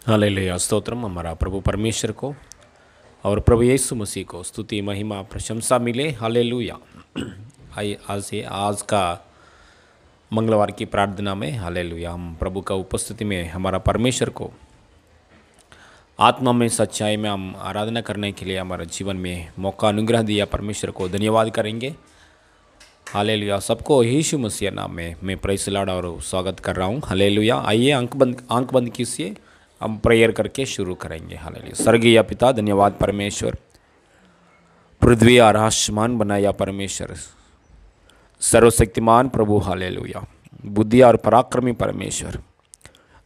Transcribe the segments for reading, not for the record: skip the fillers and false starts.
Hallelujah. Stotram हमारा प्रभु परमेश्वर को और प्रभु यीशु मसीह को स्तुति महिमा प्रशंसा मिले। हालेलुया। आइए आज का मंगलवार की प्रार्थना में हालेलुया हम प्रभु का उपस्थिति में हमारा परमेश्वर को आत्मा में सच्चाई में हम आराधना करने के लिए हमारे जीवन में मौका अनुग्रह दिया परमेश्वर को धन्यवाद करेंगे। हालेलुया। सबको यीशु मसीह नाम में मैं प्रेज़ लॉर्ड और स्वागत कर रहा हूँ। हालेलुया। आइए आंख बंद कीजिए, हम प्रेयर करके शुरू करेंगे। हालेलुया। स्वर्गीय पिता, धन्यवाद परमेश्वर, पृथ्वी और आसमान बनाया परमेश्वर, सर्वशक्तिमान प्रभु। हालेलुया। बुद्धि और पराक्रमी परमेश्वर,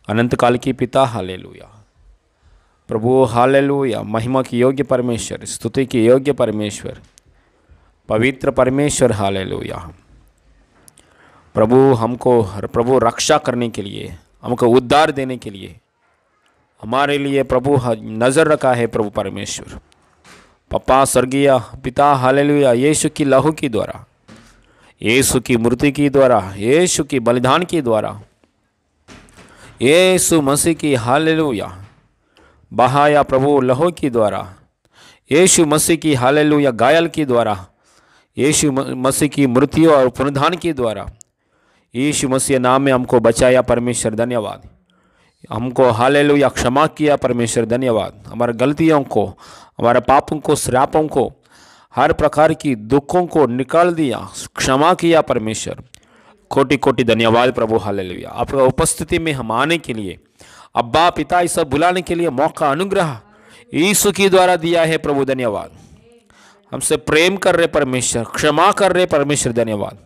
अनंत काल की पिता। हालेलुया प्रभु। हालेलुया। महिमा की योग्य परमेश्वर, स्तुति की योग्य परमेश्वर, पवित्र परमेश्वर। हालेलुया प्रभु। हमको प्रभु रक्षा करने के लिए, हमको उद्धार देने के लिए हमारे लिए प्रभु नज़र रखा है प्रभु परमेश्वर। पप्पा स्वर्गीय पिता। हालेलुया। यीशु की लहू की द्वारा, यीशु की मूर्ति की द्वारा, यीशु की बलिदान की द्वारा, यीशु मसीह की हालेलुया बहाया प्रभु लहू की द्वारा, यीशु मसीह की हालेलुया घायल की द्वारा, यीशु मसीह की मृत्यु और पुनरुत्थान की द्वारा यीशु मसीह नाम में हमको बचाया परमेश्वर। धन्यवाद। हमको हालेलुया क्षमा किया परमेश्वर। धन्यवाद। हमारे गलतियों को, हमारे पापों को, श्रापों को, हर प्रकार की दुखों को निकाल दिया, क्षमा किया परमेश्वर। कोटि कोटि धन्यवाद प्रभु। हालेलुया। आपका उपस्थिति में हम आने के लिए, अब्बा पिता ये सब बुलाने के लिए मौका अनुग्रह यीशु के द्वारा दिया है प्रभु। धन्यवाद। हमसे प्रेम कर रहे परमेश्वर, क्षमा कर रहे परमेश्वर। धन्यवाद।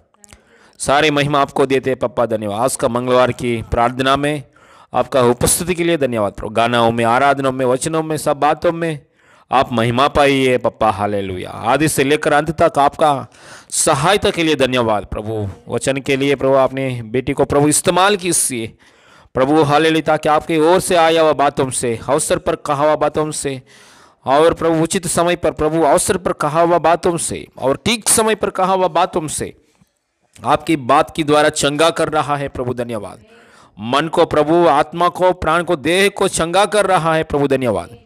सारे महिमा आपको देते पप्पा। धन्यवाद। आज का मंगलवार की प्रार्थना में आपका उपस्थिति के लिए धन्यवाद प्रभु। गानाओं में, आराधनाओं में, वचनों में, सब बातों में आप महिमा पाइए पप्पा। हालेलुया। आदि से लेकर अंत तक आपका सहायता के लिए धन्यवाद प्रभु। वचन के लिए प्रभु आपने बेटी को प्रभु इस्तेमाल कीजिए प्रभु। हालेलुया। ताकि आपकी ओर से आया हुआ बातों से, अवसर पर कहा हुआ बातों से, और प्रभु उचित समय पर प्रभु अवसर पर कहा हुआ बातों से, और ठीक समय पर कहा हुआ बातों से आपकी बात की द्वारा चंगा कर रहा है प्रभु। धन्यवाद। मन को प्रभु, आत्मा को, प्राण को, देह को चंगा कर रहा है प्रभु। धन्यवाद।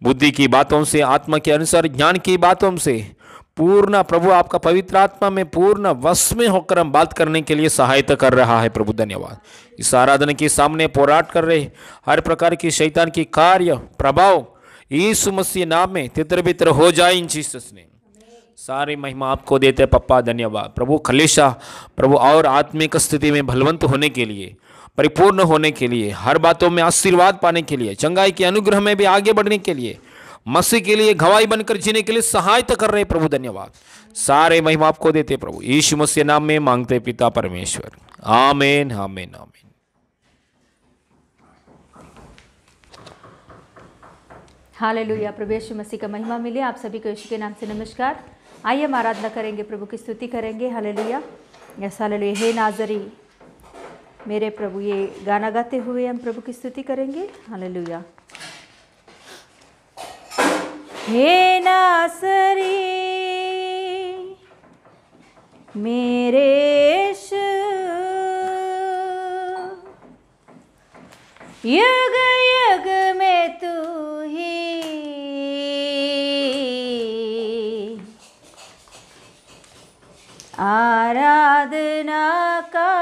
बुद्धि की बातों से, आत्मा के अनुसार ज्ञान की बातों से पूर्ण प्रभु आपका पवित्र आत्मा में पूर्ण वश में होकर हम बात करने के लिए सहायता कर रहा है प्रभु। धन्यवाद। इस आराधना के सामने पोराट कर रहे हर प्रकार की शैतान की कार्य प्रभाव यीशु मसीह नाम में तितर बितर हो जाए इन जीसस ने। सारी महिमा आपको देते पप्पा। धन्यवाद प्रभु। खलीशा प्रभु और आत्मिक स्थिति में बलवंत होने के लिए, परिपूर्ण होने के लिए, हर बातों में आशीर्वाद पाने के लिए, चंगाई के अनुग्रह में भी आगे बढ़ने के लिए, मसीह के लिए गवाही बनकर जीने के लिए सहायता कर रहे प्रभु। धन्यवाद। सारे महिमा आपको देते प्रभु। यीशु मसीह नाम में मांगते पिता परमेश्वर। आमीन आमीन आमीन। हालेलुया। प्रभु यीशु मसीह का महिमा मिले। आप सभी को यीशु के नाम से नमस्कार। आइए हम आराधना करेंगे, प्रभु की स्तुति करेंगे। हालेलुया। Yes hallelujah. हे नाजरी मेरे प्रभु, ये गाना गाते हुए हम प्रभु की स्तुति करेंगे। हालेलुया। हे नासरी मेरे यीशु, युग युग में तू ही आराधना का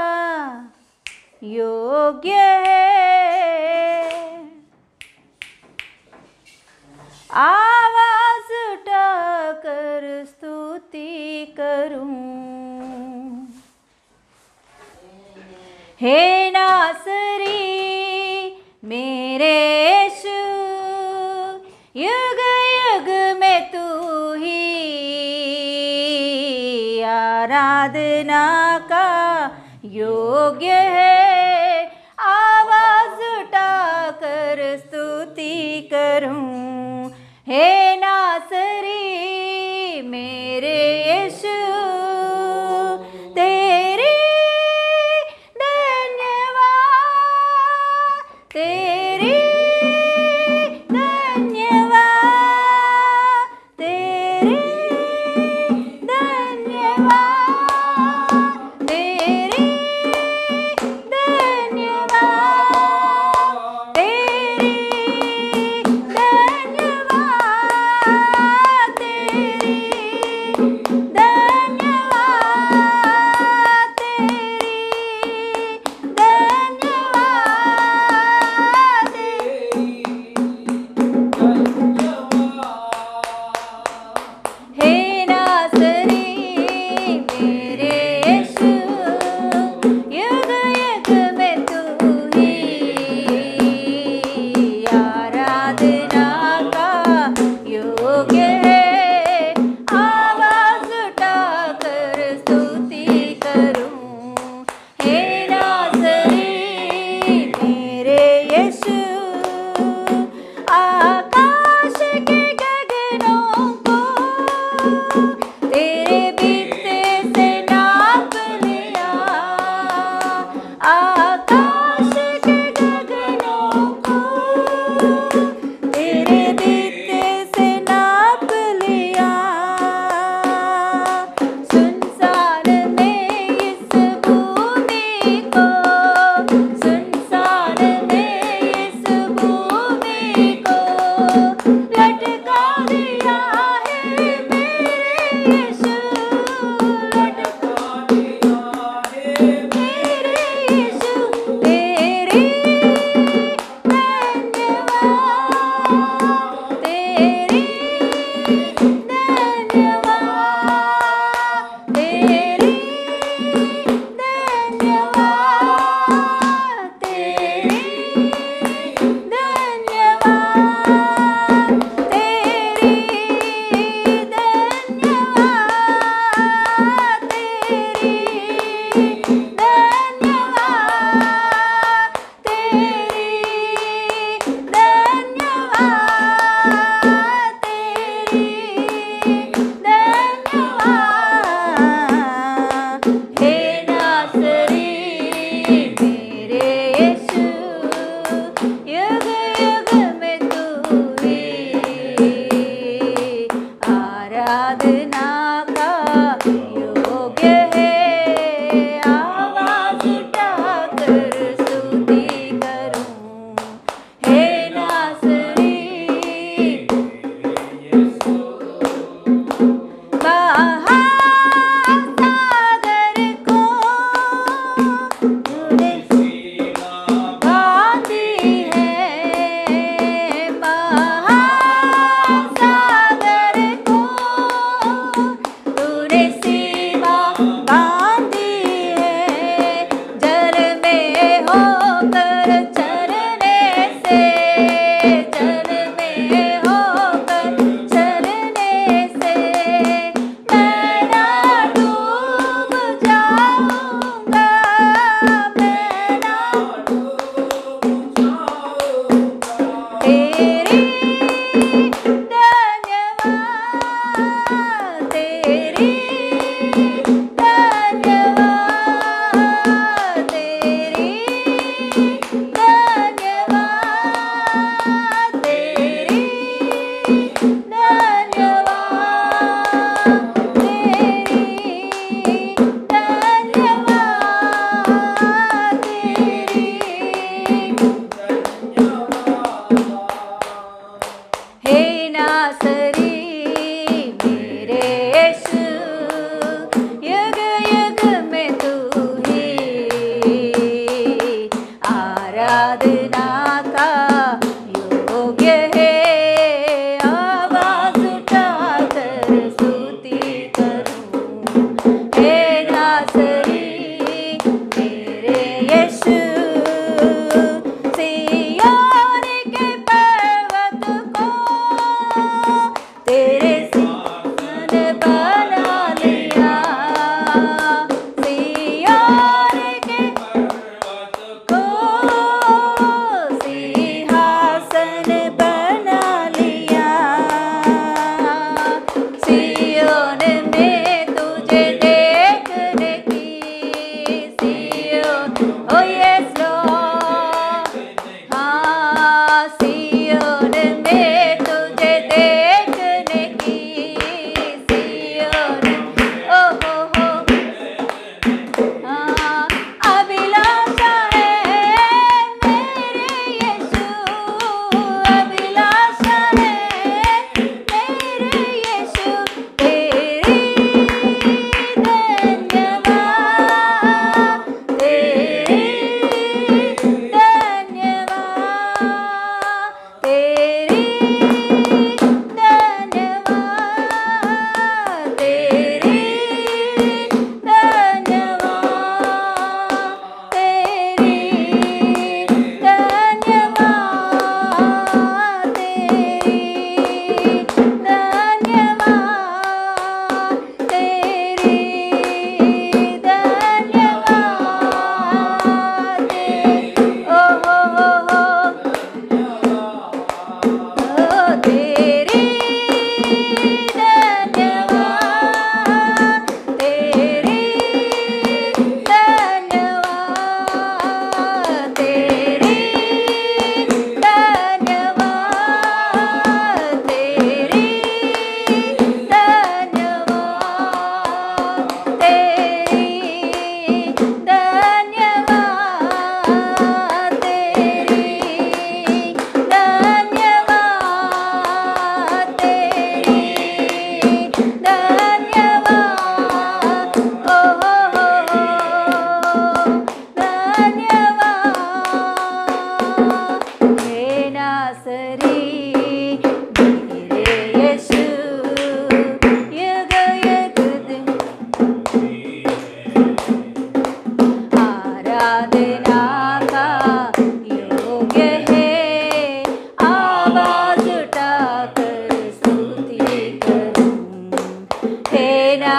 योग्य है। आवाज उठाकर स्तुति करूं। हे नासरी मेरे यीशु, युग युग में तू ही आराधना का योग्य है। आवाज उठाकर स्तुति करूं। हे नासरी मेरे यीशु, तेरी धन्यवाद, तेरी धन्यवाद, तेरी धन्यवाद, तेरी धन्यवाद, तेरी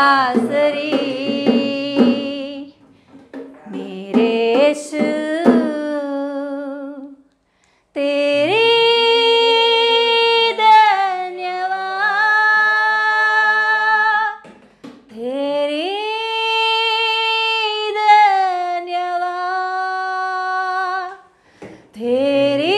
नाज़री मेरे यीशु तेरी धन्यवाद, तेरी धन्यवाद, तेरी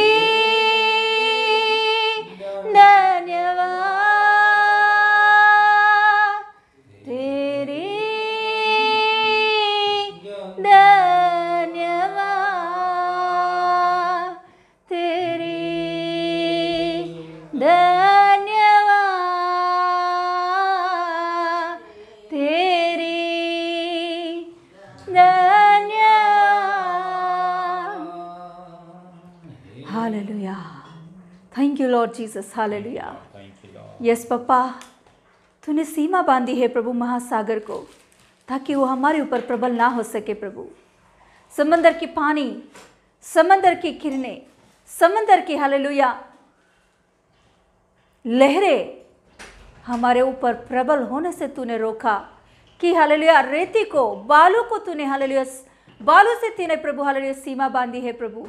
hallelujah. Thank you Lord Jesus. Hallelujah. Yes पप्पा, तूने सीमा बांधी है प्रभु महासागर को, ताकि वो हमारे ऊपर प्रबल ना हो सके प्रभु। समंदर की पानी, समंदर की किरणें, समंदर की हालेलुया लहरें हमारे ऊपर प्रबल होने से तूने रोका कि हालेलुया रेती को, बालू को तूने हालेलुया, बालू से तूने प्रभु हालेलुया सीमा बांधी है प्रभु।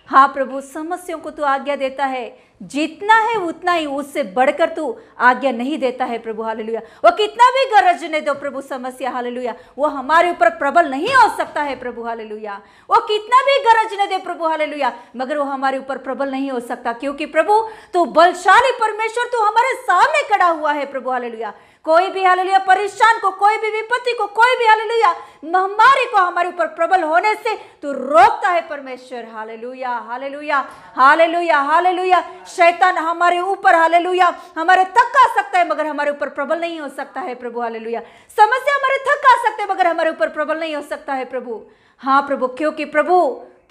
हाँ प्रभु, समस्याओं को तू आज्ञा देता है, जितना है उतना ही, उससे बढ़कर तू आज्ञा नहीं देता है प्रभु। हालेलुया। वो कितना भी गरजने दो प्रभु समस्या, हालेलुया, वो हमारे ऊपर प्रबल नहीं हो सकता है प्रभु। हालेलुया। वो कितना भी गरजने दे प्रभु, हालेलुया, मगर वो हमारे ऊपर प्रबल नहीं हो सकता, क्योंकि प्रभु तू बलशाली परमेश्वर, तू हमारे सामने खड़ा हुआ है प्रभु। हालेलुया। कोई भी हालेलुया परेशान को, कोई भी विपत्ति को, कोई भी हालेलुया महामारी को हमारे ऊपर प्रबल होने से तू रोकता है परमेश्वर। Hallelujah, hallelujah, hallelujah, hallelujah. शैतान हमारे ऊपर हालेलुया हमारे थका सकता है, मगर हमारे ऊपर प्रबल नहीं हो सकता है प्रभु। हालेलुया। समस्या हमारे थका सकते हैं, मगर हमारे ऊपर प्रबल नहीं हो सकता है प्रभु। हाँ प्रभु, क्योंकि प्रभु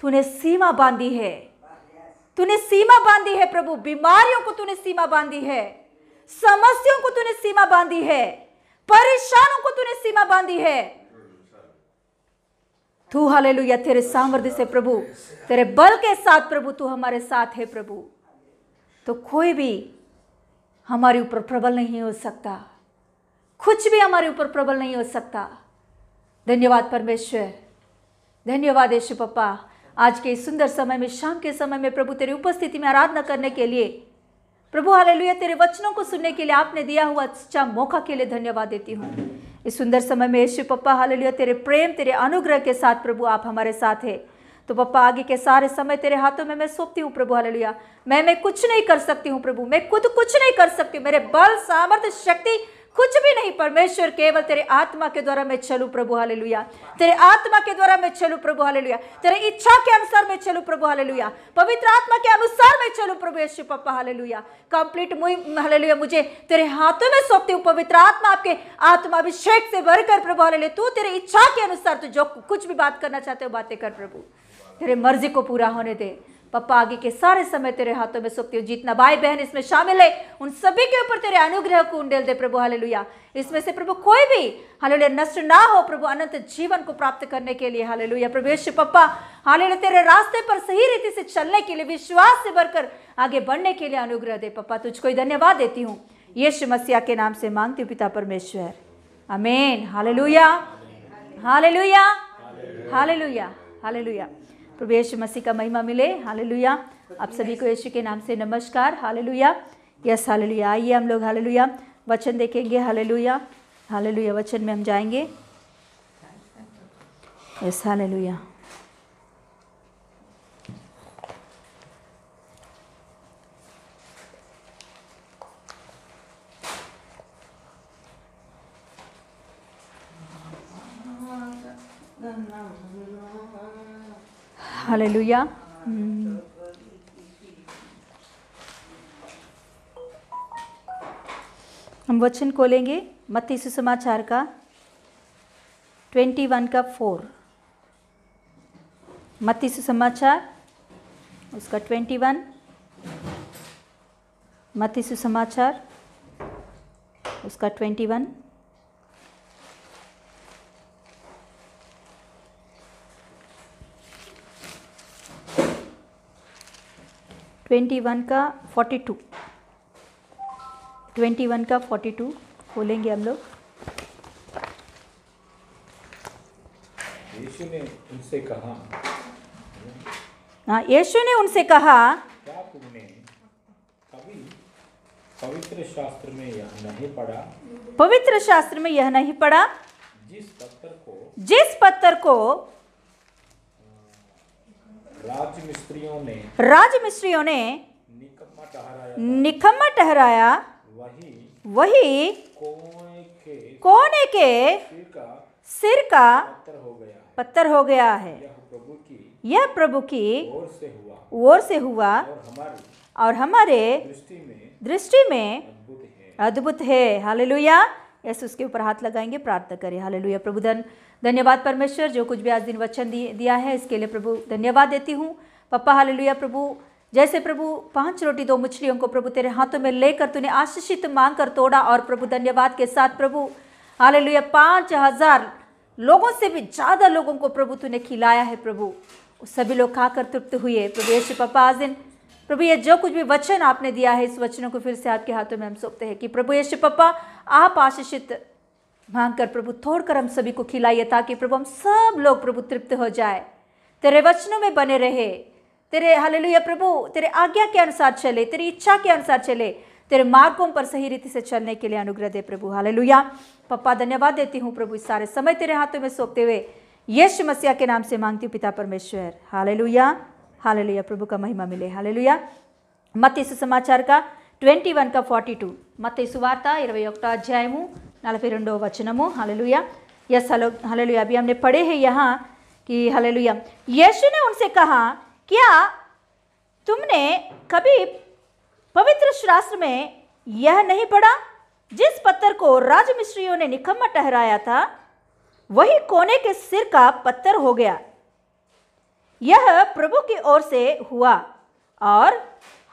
तूने सीमा बांधी है, तूने सीमा बांधी है प्रभु। बीमारियों को तूने सीमा बांधी है, समस्याओं को तूने सीमा बांधी है, परेशानों को तूने सीमा बांधी है। तू हालेलुया तेरे सामर्थ्य से प्रभु, तेरे बल के साथ प्रभु तू हमारे साथ है प्रभु, तो कोई भी हमारे ऊपर प्रबल नहीं हो सकता, कुछ भी हमारे ऊपर प्रबल नहीं हो सकता। धन्यवाद परमेश्वर, धन्यवाद यीशु पप्पा, आज के इस सुंदर समय में, शाम के समय में प्रभु तेरी उपस्थिति में आराधना करने के लिए प्रभु, हालेलुया तेरे वचनों को सुनने के लिए आपने दिया हुआ अच्छा मौका के लिए धन्यवाद देती हूँ। इस सुंदर समय में यीशु पप्पा हालेलुया तेरे प्रेम, तेरे अनुग्रह के साथ प्रभु आप हमारे साथ है। तो पप्पा आगे के सारे समय तेरे हाथों में मैं सौंपती हूँ प्रभु। हालेलुया। मैं कुछ नहीं कर सकती हूँ प्रभु, मैं खुद कुछ नहीं कर सकती, मेरे बल सामर्थ्य शक्ति कुछ भी नहीं परमेश्वर, केवल तेरे आत्मा के द्वारा मैं चलूं प्रभु। हालेलुया। तेरे आत्मा के द्वारा मैं चलूं प्रभु। हालेलुया। तेरे इच्छा के अनुसार मैं चलूं प्रभु। हालेलुया। पवित्र आत्मा के अनुसार मैं चलूं प्रभु यीशु पप्पा। हालेलुया। कंप्लीट हालेलुया मुझे तेरे हाथों में सौंपती हूँ। पवित्र आत्मा आपके आत्माभिषेक से भरकर प्रभु। हालेलुया। तू तेरे इच्छा के अनुसार तू जो कुछ भी बात करना चाहते हो बातें कर प्रभु, तेरे मर्जी को पूरा होने दे पप्पा। आगे के सारे समय तेरे हाथों में सौंपती हूँ। जितना भाई बहन इसमें शामिल है उन सभी के ऊपर तेरे अनुग्रह को उंडेल दे प्रभु। हालेलुया। इसमें से प्रभु कोई भी हालेलुया नष्ट ना हो प्रभु, अनंत जीवन को प्राप्त करने के लिए। हालेलुया। प्रभु यीशु पप्पा हालेलुया तेरे रास्ते पर सही रीति से चलने के लिए, विश्वास से भरकर आगे बढ़ने के लिए अनुग्रह दे पप्पा। तुझको ही धन्यवाद देती हूँ, यीशु मसीह के नाम से मांगती हूँ पिता परमेश्वर, आमीन। Hallelujah, hallelujah, hallelujah, hallelujah. प्रभु यीशु मसीह का महिमा मिले। हालेलुया। आप सभी को यीशु के नाम से नमस्कार। हालेलुया। Yes hallelujah. आइए हम लोग हालेलुया वचन देखेंगे। Hallelujah, hallelujah. वचन में हम जाएंगे। Yes hallelujah. हालेलुया। हम वचन खोलेंगे मत्ती सुसमाचार का 21 का 4। मत्ती सुसमाचार उसका 21, मत्ती सुसमाचार उसका 21। का 42 खोलेंगे हम लोग। यीशु ने उनसे कहा, हाँ, यीशु ने उनसे कहा, क्या तुमने कभी पवित्र शास्त्र में यह नहीं पढ़ा, पवित्र शास्त्र में यह नहीं पढ़ा, जिस जिस पत्थर को राजमिस्त्रियों ने निकम्मा ठहराया, वही कोने के सिर का पत्थर हो गया है। यह प्रभु की ओर से हुआ और हमारे दृष्टि में अद्भुत है। हालेलुया। यस, उसके ऊपर हाथ लगाएंगे, प्रार्थना करें। हालेलुया। प्रभु धन्यवाद परमेश्वर, जो कुछ भी आज दिन वचन दिया है इसके लिए प्रभु धन्यवाद देती हूँ पप्पा। हालेलुया प्रभु, जैसे प्रभु 5 रोटी 2 मछलियों को प्रभु तेरे हाथों में लेकर तूने आशीषित मांग कर तोड़ा, और प्रभु धन्यवाद के साथ प्रभु हालेलुया 5000 लोगों से भी ज़्यादा लोगों को प्रभु तूने खिलाया है। प्रभु सभी लोग खाकर तृप्त हुए। प्रभु यीशु पप्पा, आज दिन प्रभु ये जो कुछ भी वचन आपने दिया है, इस वचनों को फिर से आपके हाथों में हम सौंपते हैं कि प्रभु यीशु पप्पा आप आशीषित मांग कर प्रभु तोड़कर हम सभी को खिलाइए, ताकि प्रभु हम सब लोग प्रभु तृप्त हो जाए, तेरे वचनों में बने रहे, तेरे हालेलुया प्रभु तेरे आज्ञा के अनुसार चले, तेरी इच्छा के अनुसार चले, तेरे मार्गों पर सही रीति से चलने के लिए अनुग्रह दे प्रभु। हालेलुया पप्पा, धन्यवाद देती हूँ प्रभु, इस सारे समय तेरे हाथों में सौंपते हुए यीशु मसीह के नाम से मांगती हूँ पिता परमेश्वर। Hallelujah hallelujah. प्रभु का महिमा मिले। हालेलुया। मत्ती सुसमाचार का 21 का 42, మత్తయి సువార్త 21 అధ్యాయము 42వ వచనము। हालेलुया। Yes hallelujah. अभी हमने पढ़े हैं यहाँ कि हालेलुया यीशु ने उनसे कहा, क्या तुमने कभी पवित्र शास्त्र में यह नहीं पढ़ा, जिस पत्थर को राजमिस्त्रियों ने निकम्मा ठहराया था, वही कोने के सिर का पत्थर हो गया। यह प्रभु की ओर से हुआ और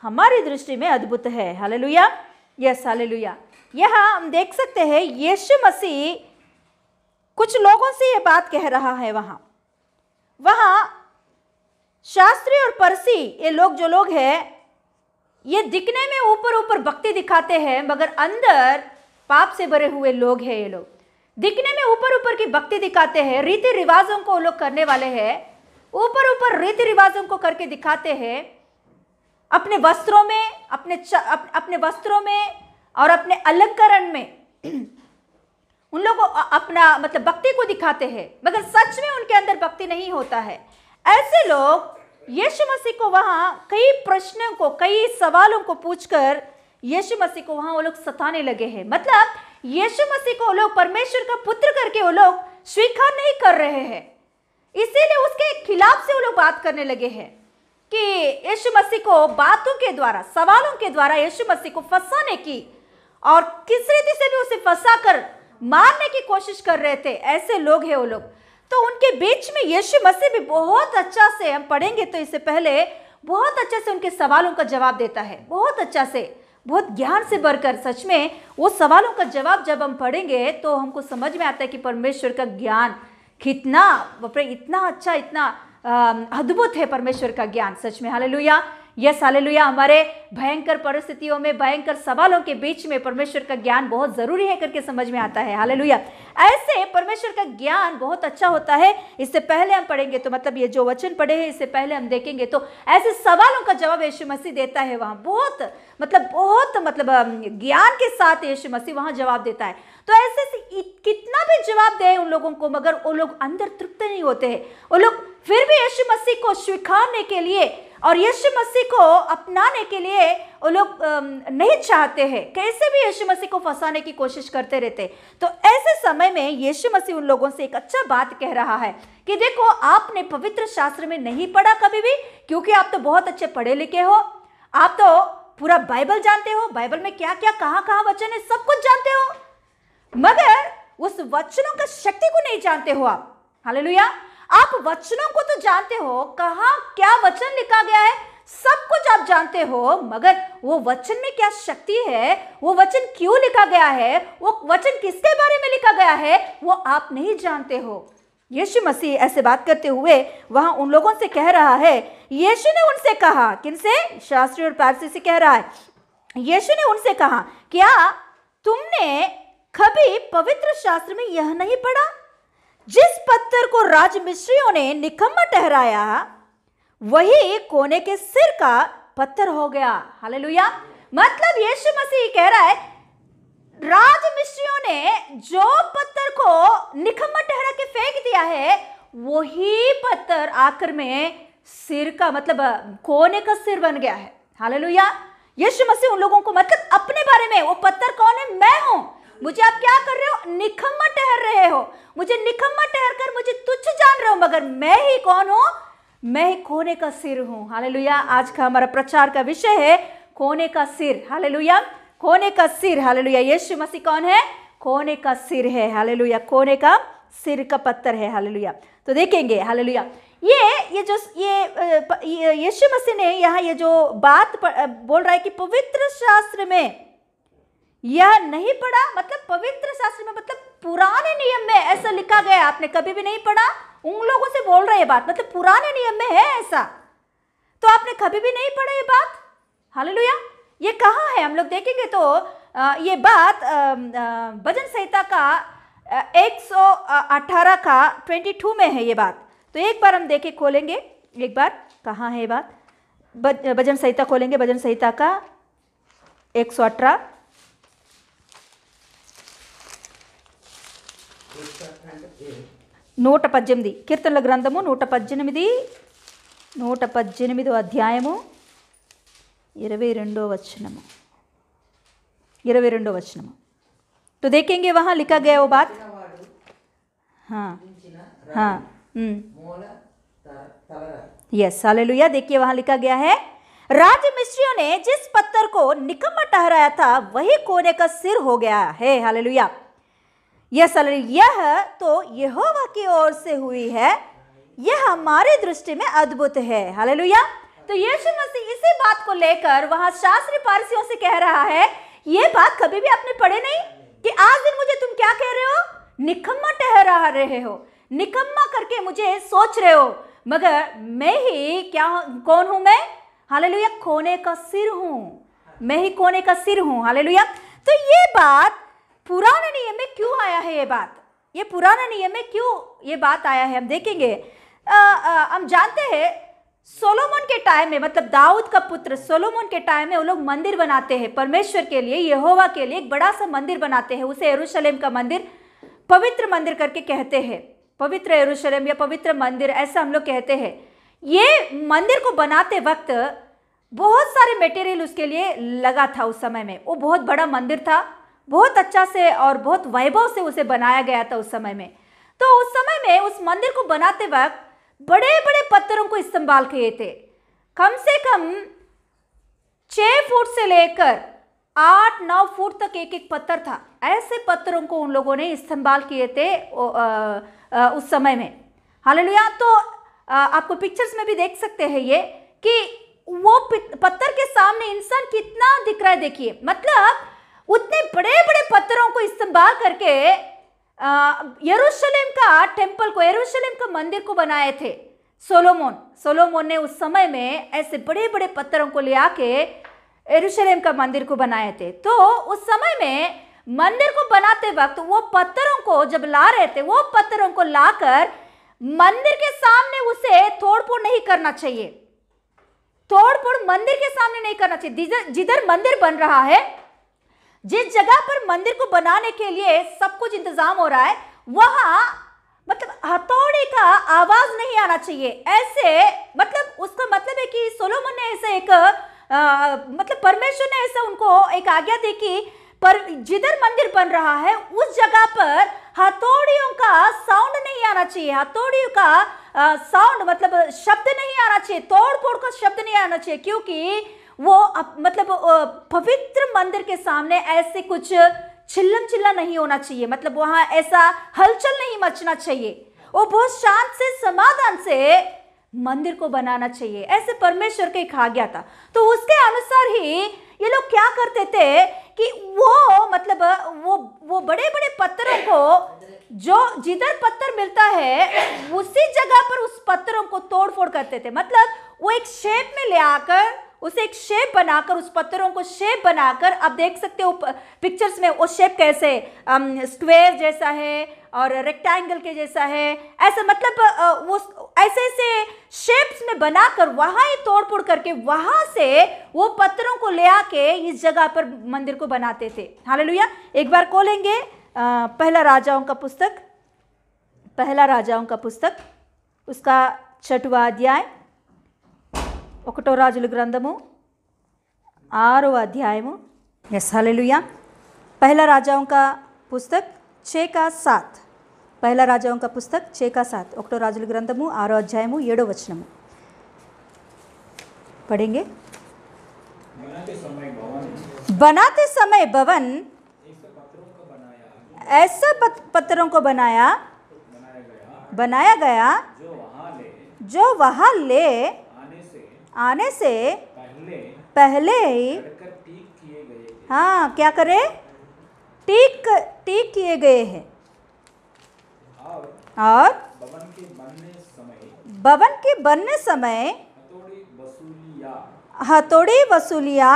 हमारी दृष्टि में अद्भुत है। हालेलुया। Yes hallelujah. यहाँ हम देख सकते हैं यीशु मसीह कुछ लोगों से ये बात कह रहा है। वहाँ शास्त्री और परसी, ये लोग जो लोग हैं, ये दिखने में ऊपर ऊपर भक्ति दिखाते हैं, मगर अंदर पाप से भरे हुए लोग हैं। ये लोग दिखने में ऊपर ऊपर की भक्ति दिखाते हैं, रीति रिवाजों को वो लोग करने वाले हैं, ऊपर ऊपर रीति रिवाजों को करके दिखाते हैं, अपने वस्त्रों में, अपने वस्त्रों में और अपने अलंकरण में उन लोगों अपना मतलब भक्ति को दिखाते हैं, मगर सच में उनके अंदर भक्ति नहीं होता है। ऐसे लोग यीशु मसीह को वहाँ कई प्रश्नों को, कई सवालों को पूछकर यीशु मसीह को वहाँ वो लोग सताने लगे हैं। मतलब यीशु मसीह को वो लोग परमेश्वर का पुत्र करके वो लोग स्वीकार नहीं कर रहे हैं, इसीलिए उसके खिलाफ से वो लोग बात करने लगे हैं कि यीशु मसीह को बातों के द्वारा, सवालों के द्वारा यीशु मसीह को फंसाने की और किस रीति से भी उसे फंसाकर मारने की कोशिश कर रहे थे। ऐसे लोग हैं वो लोग। तो उनके बीच में यीशु मसीह भी बहुत अच्छा से, हम पढ़ेंगे तो इससे पहले बहुत अच्छा से उनके सवालों का जवाब देता है, बहुत अच्छा से, बहुत ज्ञान से भरकर। सच में वो सवालों का जवाब जब हम पढ़ेंगे तो हमको समझ में आता है कि परमेश्वर का ज्ञान कितना इतना अच्छा, इतना अद्भुत है परमेश्वर का ज्ञान। सच में हालेलुया। Yes hallelujah. हमारे भयंकर परिस्थितियों में, भयंकर सवालों के बीच में परमेश्वर का ज्ञान बहुत जरूरी है करके समझ में आता है। हालेलुया। ऐसे परमेश्वर का ज्ञान बहुत अच्छा होता है। इससे पहले हम पढ़ेंगे तो मतलब ये जो वचन पढ़े हैं, इससे पहले हम देखेंगे तो ऐसे सवालों का जवाब यीशु मसीह देता है वहाँ। बहुत ज्ञान के साथ यीशु मसीह वहाँ जवाब देता है। तो ऐसे कितना भी जवाब दे उन लोगों को, मगर वो लोग अंदर तृप्त नहीं होते हैं। वो लोग फिर भी यीशु मसीह को स्वीकारने के लिए और यीशु मसीह को अपनाने के लिए वो लोग नहीं चाहते हैं, कैसे भी यीशु मसीह को फंसाने की कोशिश करते रहते। तो ऐसे समय में यीशु मसीह उन लोगों से एक अच्छा बात कह रहा है कि देखो, आपने पवित्र शास्त्र में नहीं पढ़ा कभी भी, क्योंकि आप तो बहुत अच्छे पढ़े लिखे हो, आप तो पूरा बाइबल जानते हो, बाइबल में क्या क्या कहाँ वचन है सब कुछ जानते हो, मगर उस वचनों का शक्ति को नहीं जानते हो आप। हालेलुया। आप वचनों को तो जानते हो, कहाँ क्या वचन लिखा गया है सब कुछ आप जानते हो, मगर वो वचन में क्या शक्ति है, वो वचन क्यों लिखा गया है, वो वचन किसके बारे में लिखा गया है, वो आप नहीं जानते हो। यीशु मसीह ऐसे बात करते हुए वहां उन लोगों से कह रहा है। यीशु ने उनसे कहा, किनसे? शास्त्री और पारसी से कह रहा है। यीशु ने उनसे कहा, क्या तुमने कभी पवित्र शास्त्र में यह नहीं पढ़ा, जिस पत्थर को राजमिस्त्रियों ने निकम्मा ठहराया वही कोने के सिर का पत्थर हो गया। हालेलुया। मतलब यीशु मसीह कह रहा है राजमिस्त्रियों ने जो पत्थर को निकम्मा ठहरा के फेंक दिया है वही पत्थर आखिर में सिर का मतलब कोने का सिर बन गया है। हालेलुया। यीशु मसीह उन लोगों को मतलब अपने बारे में, वो पत्थर कौन है? मैं हूं। मुझे आप क्या कर रहे हो? निकम्मा ठहर रहे हो। मुझे निकम्मा ठहर कर मुझे तुच्छ जान रहे हो, मगर मैं ही कौन हूं? मैं ही कोने का सिर हूं। हालेलुया। आज का हमारा प्रचार का विषय है कोने का सिर। हालेलुया। कोने का सिर। हालेलुया। यीशु मसीह कौन है? कोने का सिर है। हालेलुया। कोने का सिर का पत्थर है। हालेलुया। तो देखेंगे। हालेलुया। ये जो ये यीशु मसीह ने यहाँ ये जो बात बोल रहा है कि पवित्र शास्त्र में यह नहीं पढ़ा, मतलब पवित्र शास्त्र में मतलब पुराने नियम में ऐसा लिखा गया, आपने कभी भी नहीं पढ़ा? उन लोगों से बोल रहे ये बात, मतलब पुराने नियम में है ऐसा, तो आपने कभी भी नहीं पढ़ा ये बात। हालेलुया। ये कहाँ है? हम लोग देखेंगे तो ये बात भजन संहिता का 118 का 22 में है ये बात। तो एक बार हम देखें, खोलेंगे एक बार, कहाँ है ये बात? भजन संहिता खोलेंगे, भजन संहिता का 118 118 కీర్తనల గ్రంథము 118 అధ్యాయము 22 వచనము 22 వచనము। तो देखेंगे वहाँ लिखा गया वो बात। हाँ हाँ यस। हालेलुया। देखिए वहाँ लिखा गया है राजमिस्त्रियों ने जिस पत्थर को निकम्मा ठहराया था वही कोने का सिर हो गया है। हालेलुया। यस। यह तो यहोवा की ओर से हुई है, यह हमारी दृष्टि में अद्भुत है। हालेलुया। तो यीशु मसीह इसी बात को लेकर वहां शास्त्री पारसियों से कह रहा है, ये बात कभी भी आपने पढ़े नहीं कि आज दिन मुझे तुम क्या कह रहे हो? निकम्मा ठहरा रहे हो, निकम्मा करके मुझे सोच रहे हो, मगर मैं ही क्या, कौन हूं मैं? हालेलुया। कोने का सिर हूं, मैं ही कोने का सिर हूं। हालेलुया। तो ये बात पुराने नियम में क्यों आया है? ये बात, ये पुराने नियम में क्यों ये बात आया है, हम देखेंगे। हम जानते हैं सोलोमन के टाइम में, मतलब दाऊद का पुत्र सोलोमन के टाइम में वो लोग मंदिर बनाते हैं परमेश्वर के लिए, यहोवा के लिए एक बड़ा सा मंदिर बनाते हैं। उसे यरूशलेम का मंदिर, पवित्र मंदिर करके कहते हैं। पवित्र यरूशलेम या पवित्र मंदिर ऐसा हम लोग कहते हैं। ये मंदिर को बनाते वक्त बहुत सारे मटेरियल उसके लिए लगा था उस समय में। वो बहुत बड़ा मंदिर था, बहुत अच्छा से और बहुत वैभव से उसे बनाया गया था उस समय में। तो उस समय में उस मंदिर को बनाते वक्त बड़े बड़े पत्थरों को इस्तेमाल किए थे। कम से कम 6 फुट से लेकर 8-9 फुट तक एक एक पत्थर था। ऐसे पत्थरों को उन लोगों ने इस्तेमाल किए थे उस समय में। हालेलुया। तो आपको पिक्चर्स में भी देख सकते हैं ये कि वो पत्थर के सामने इंसान कितना दिख रहा है। देखिए, मतलब उतने बड़े बड़े पत्थरों को इस्तेमाल करके यरूशलेम का टेम्पल को, यरूशलेम का मंदिर को बनाए थे सोलोमन ने उस समय में ऐसे बड़े बड़े पत्थरों को ले आके यरूशलेम का मंदिर को बनाए थे। तो उस समय में मंदिर को बनाते वक्त वो पत्थरों को जब ला रहे थे, वो पत्थरों को लाकर मंदिर के सामने उसे तोड़फोड़ नहीं करना चाहिए। तोड़फोड़ मंदिर के सामने नहीं करना चाहिए। जिधर मंदिर बन रहा है, जिस जगह पर मंदिर को बनाने के लिए सब कुछ इंतजाम हो रहा है, वहां मतलब हथौड़े का आवाज नहीं आना चाहिए। ऐसे मतलब उसका मतलब है कि सोलोमन ने ऐसे एक मतलब परमेश्वर ने ऐसा उनको एक आज्ञा दी कि पर जिधर मंदिर बन रहा है उस जगह पर हथौड़ियों का साउंड नहीं आना चाहिए। हथौड़ियों का साउंड मतलब शब्द नहीं आना चाहिए, तोड़-फोड़ का शब्द नहीं आना चाहिए, क्योंकि वो मतलब पवित्र मंदिर के सामने ऐसे कुछ चिल्लम चिल्ला नहीं होना चाहिए। मतलब वहां ऐसा हलचल नहीं मचना चाहिए। वो बहुत शांत से, समाधान से मंदिर को बनाना चाहिए। ऐसे परमेश्वर का एक आज्ञा था। तो उसके अनुसार ही ये लोग क्या करते थे कि वो मतलब वो बड़े बड़े पत्थरों को, जो जिधर पत्थर मिलता है उसी जगह पर उस पत्थरों को तोड़ फोड़ करते थे। मतलब वो एक शेप में ले आकर उसे एक शेप बनाकर, उस पत्थरों को शेप बनाकर, आप देख सकते हो पिक्चर्स में वो शेप कैसे स्क्वायर जैसा है और रेक्टेंगल के जैसा है, ऐसा मतलब वो ऐसे ऐसे शेप्स में बनाकर वहाँ ही तोड़-फोड़ करके वहाँ से वो पत्थरों को ले आके इस जगह पर मंदिर को बनाते थे। हालेलुया। एक बार खोलेंगे पहला राजाओं का पुस्तक, पहला राजाओं का पुस्तक उसका 6वां अध्याय, 1 రాజుల గ్రంథము 6వ అధ్యాయము। Yes hallelujah. पहला राजाओं का पुस्तक 6 का 7, पहला राजाओं का पुस्तक 6 का 7, 1 రాజుల గ్రంథము 6వ అధ్యాయము 7వ వచనము पढ़ेंगे। बनाते समय भवन ऐसा पत्थरों को बनाया गया जो वहाँ ले आने से पहले ही, हाँ क्या करे, टीक किए गए हैं। और भवन के बनने समय हथौड़ी वसूलिया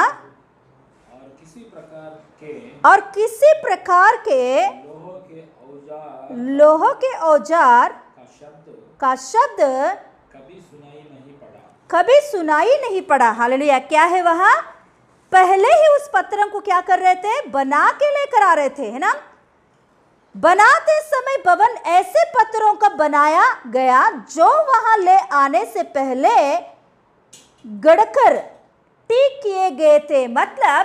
और किसी प्रकार के लोह के औजार का शब्द कभी सुनाई नहीं पड़ा। हालेलुया। क्या है वहाँ? पहले ही उस पत्थरों को क्या कर रहे थे? बना के लेकर आ रहे थे, है ना। बनाते समय भवन ऐसे पत्थरों का बनाया गया जो वहां ले आने से पहले गढ़कर टीक किए गए थे। मतलब